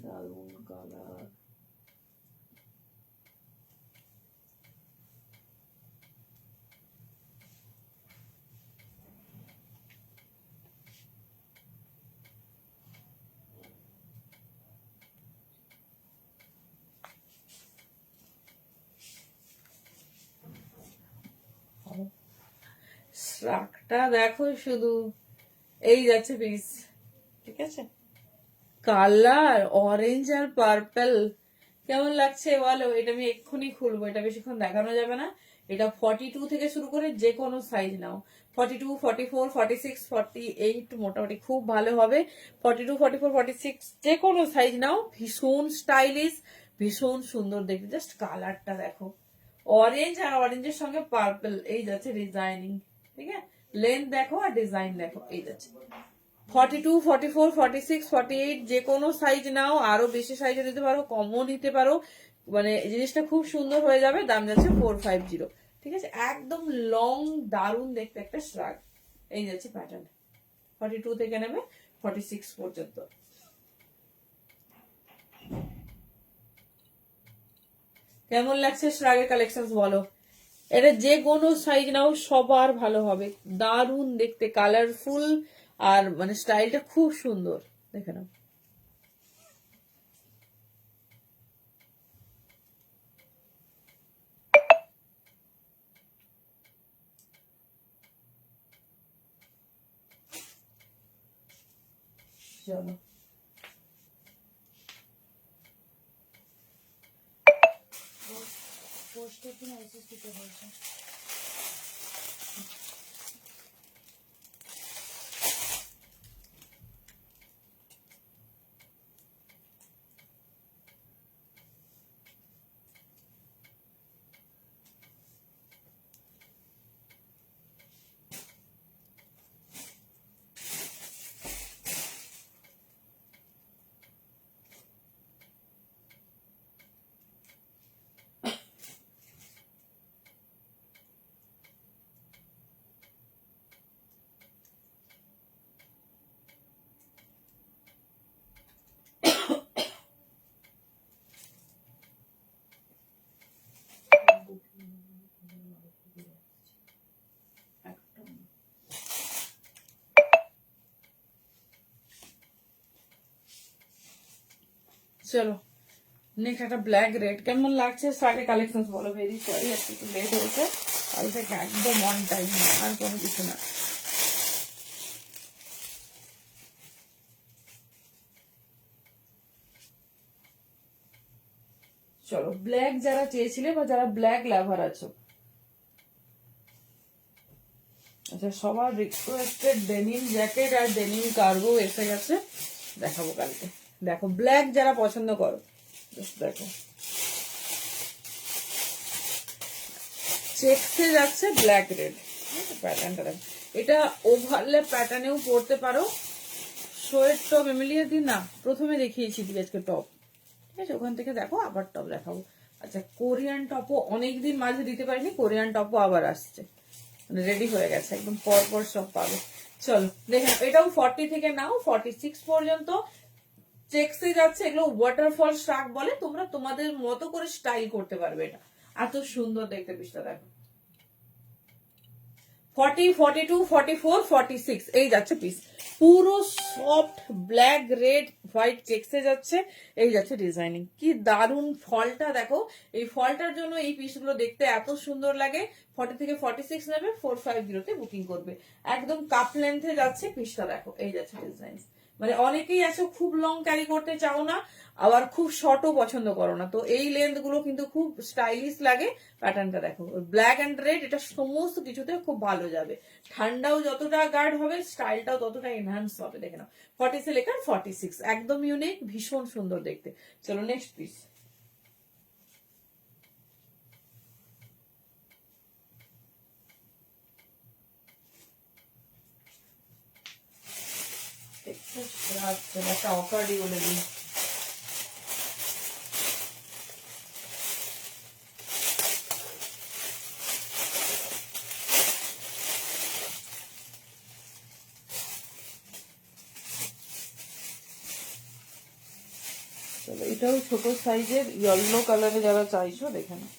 দারুণ কালার। শ্রাগটা দেখো শুধু, এই যাচ্ছে পিস, ঠিক আছে, কালার অরেঞ্জ আর পার্পল, কেমন লাগছে বলো? এটা আমি এক্ষুনি খুলবো, এটা বেশিক্ষণ দেখানো যাবে না। এটা 42 থেকে শুরু করে যে কোনো সাইজ নাও, 42, 44, 46, 48 মোটামুটি খুব ভালো হবে। 42, 44, 46 যে কোনো সাইজ নাও, ভীষণ স্টাইলিশ, ভীষণ সুন্দর দেখতে। জাস্ট কালারটা দেখো, অরেঞ্জ আর অরেঞ্জের সঙ্গে পার্পল, এই যাচ্ছে ডিজাইনিং, ঠিক আছে, লেন্থ দেখো আর ডিজাইন দেখো, এই যাচ্ছে। 42, 44, 46, 48 যে কোনো সাইজ নাও, আরো বেশি সাইজে নিতে পারো, কমও নিতে পারো, মানে জিনিসটা খুব সুন্দর হয়ে যাবে। দাম যাচ্ছে 450। ঠিক আছে, একদম লং দারুন দেখতে একটা শ্রাগ। এই যাচ্ছে প্যাটার্ন, 42 থেকে নেবে 46 পর্যন্ত। কেমন লাগছে শ্রাগের কালেকশন বলো? এটা যে কোনো সাইজ নাও সবার ভালো হবে, দারুন দেখতে, কালারফুল, আর মানে স্টাইলটা খুব সুন্দর, দেখে নাও। চলো পোস্টের দিন এসএস দিতে বলছে। চলো নেক্সট একটা ব্ল্যাক রেড। কেমন লাগছে শার্টের কালেকশন বলো? ভেরি সরি একটু লেট হয়েছে, কাল থেকে একদম অন টাইম, আর কোনো কিছু না। চলো ব্ল্যাক যারা চেয়েছিলে বা যারা ব্ল্যাক লাভার আছো, আচ্ছা সবার রিকোয়েস্টেড ডেনিম জ্যাকেট আর ডেনিম কার্গো এসে গেছে, দেখাবো কালকে। দেখো ব্ল্যাক যারা পছন্দ করো, দেখো চেকসে যাচ্ছে ব্ল্যাক রেড প্যাটার্নটা, দেখো এটা ওভারলে প্যাটার্নেও পরতে পারো। শোয়ের টপ এমিলিয়া দিন না প্রথমে দেখিয়েছি দিই আজকে টপ, ঠিক আছে, ওখান থেকে দেখো আবার টপ দেখাবো। আচ্ছা কোরিয়ান টপও অনেকদিন মাঝে দিতে পারিনি, কোরিয়ান টপও আবার আসছে, রেডি হয়ে গেছে, একদম পর পর সব পাবে। চলো দেখে এটাও 40 থেকে নাও 46 পর্যন্ত চেকসে যাচ্ছে। এগুলো ওয়াটারফল শার্ক বলে, তোমরা তোমাদের মতো করে স্টাইল করতে পারবে, এটা এত সুন্দর দেখতে। পিসটা দেখো 40, 42, 44, 46 এই যাচ্ছে পিস, পুরো সফট ব্ল্যাক রেড হোয়াইট চেকসে যাচ্ছে। এই যাচ্ছে ডিজাইনিং, কি দারুন ফলটা দেখো, এই ফলটার জন্য এই পিসগুলো দেখতে এত সুন্দর লাগে। 40 থেকে 46 নেবে, 450 তে বুকিং করবে, একদম কাপ লেন্থে যাচ্ছে পিসটা দেখো। এই যাচ্ছে ডিজাইন, মানে অনেকেই আছে খুব লং ক্যারি করতে চাও না, আবার খুব শর্টও পছন্দ করো না, তো এই লেন্থ গুলো কিন্তু খুব স্টাইলিশ লাগে। প্যাটার্নটা দেখো ব্ল্যাক এন্ড রেড, এটা সমস্ত কিছুতে খুব ভালো যাবে, ঠান্ডাও যতটা গার্ড হবে, স্টাইলটাও ততটা এনহান্স হবে। দেখে নাও 40 লেখা 46, একদম ইউনিক, ভীষণ সুন্দর দেখতে। চলো নেক্সট পিস, একটা অফারই বলে দিই। চলো এটাও ছোট সাইজের ইয়েলো কালারে যারা চাইছো দেখে নাও,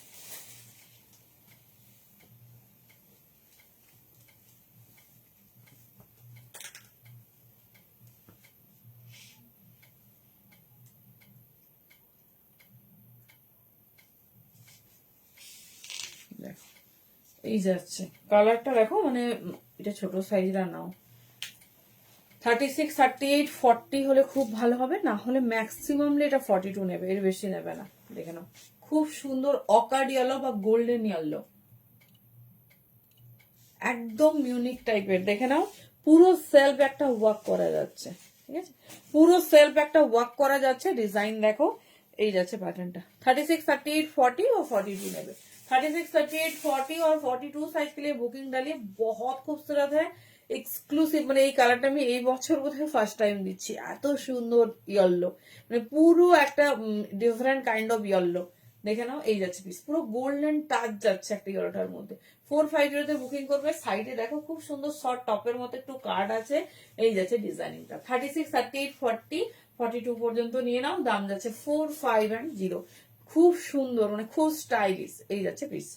দেখো এই যাচ্ছে কালারটা দেখো, মানে এটা ছোট সাইজরা নাও 36, 38, 40 হলে খুব ভালো হবে, না হলে ম্যাক্সিমামলি এটা 42 নেবে, এর বেশি নেবে না। দেখে নাও খুব সুন্দর অকার্ড ইয়েলো বা গোল্ডেন ইয়েলো, একদম ইউনিক টাইপের। দেখে নাও পুরো সেলফ একটা ওয়ার্ক করা যাচ্ছে, ঠিক আছে, পুরো সেলফ একটা ওয়ার্ক করা যাচ্ছে, ডিজাইন দেখো। এই যাচ্ছে প্যাটার্নটা 36, 38, 40 और 42 নেবে। 36, 38, 40 और 42 साइज के लिए बुकिंग डालिए, बहुत खूबसूरत है, এক্সক্লুসিভ। মানে এই কালারটা আমি এই বছর বোধহয় ফার্স্ট টাইম দিচ্ছি, এত সুন্দর ইয়েলো, মানে পুরো একটা ডিফারেন্ট কাইন্ড অফ ইয়েলো, দেখে নাও, এই যাচ্ছে পিস, পুরো গোল্ডেন টাচ যাচ্ছে একটা ইয়েলোটার মধ্যে। 450 বুকিং করবে। সাইডে দেখো খুব সুন্দর শর্ট টপের মতো একটু কার্ড আছে, এই যাচ্ছে ডিজাইনিংটা। 36, 38, 40, 42 পর্যন্ত নিয়ে নাও। দাম যাচ্ছে 4510। খুব সুন্দর, মানে খুব স্টাইলিশ, এই যাচ্ছে পিস।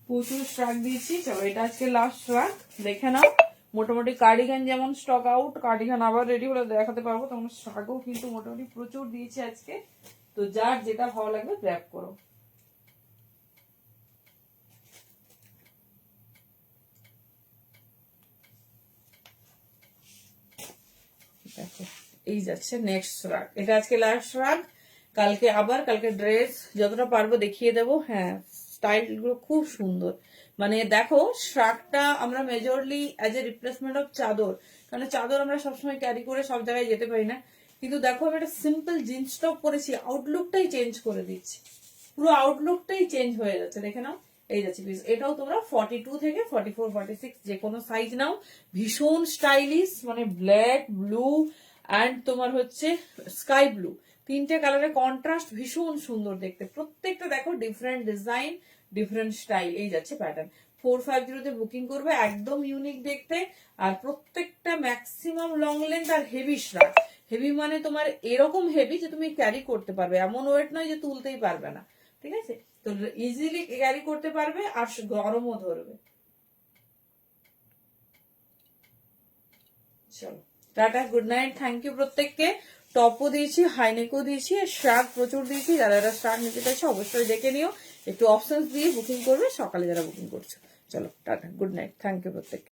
প্রচুর স্ট্রাক দিয়েছি। চলো এটা আজকে লাস্ট স্ট্রাক, দেখে নাও। মোটামুটি কার্ডিগান যেমন স্টক আউট, কার্ডিগান আবার রেডি হলে দেখাতে পারবো, তেমন স্ট্রাকও কিন্তু মোটামুটি প্রচুর দিয়েছি আজকে। তো যার যেটা ভালো লাগবে গ্র্যাব করো। দেখো এই যাচ্ছে নেক্সট রাগ, এটা আজকে লাস্ট রাগ। কালকে আবার, কালকে ড্রেস যতটা পারবো দেখিয়ে দেবো। হ্যাঁ, স্টাইল গুলো খুব সুন্দর। মানে দেখো শ্রাগটা আমরা majorly as a replacement of চাদর, কারণ চাদর আমরা সবসময় ক্যারি করে সব জায়গায় যেতে পারি না। কিন্তু দেখো আমি একটা সিম্পল জিন্স টপ পরেছি, আউটলুকটাই চেঞ্জ করে দিচ্ছি, পুরো আউটলুকটাই চেঞ্জ হয়ে যাচ্ছে। দেখে নাও, এই যাচ্ছে পিস। এটাও তোমরা 42 থেকে 44, 46 যে কোনো সাইজ নাও। ভীষণ স্টাইলিশ, মানে ব্ল্যাক, ব্লু অ্যান্ড তোমার হচ্ছে স্কাই ব্লু, তিনটে কালারের কন্ট্রাস্ট, ভীষণ সুন্দর দেখতে। প্রত্যেকটা দেখো ডিফারেন্ট ডিজাইন, ডিফারেন্ট স্টাইল, এই যাচ্ছে প্যাটার্ন। 450 বুকিং করবে, একদম ইউনিক দেখতে। আর প্রত্যেকটা ম্যাক্সিমাম লং লেন্থ আর হেভি শ্রাগ। হেভি মানে তোমার এরকম হেভি যে তুমি ক্যারি করতে পারবে, এমন ওয়েট নয় যে তুলতেই পারবে না, ঠিক আছে? তো ইজিলি ক্যারি করতে পারবে আর গরমও ধরবে। চলো tata, good night, thank you প্রত্যেককে। টপও দিয়েছি, হাইনেকও দিয়েছি, শ্রাগ প্রচুর দিয়েছি। যারা যারা শ্রাগ নিতে চাইছে অবশ্যই দেখে নিও, একটু অপশনস দিয়ে বুকিং করবে সকালে যারা বুকিং করছো। চলো tata, good night, thank you প্রত্যেককে।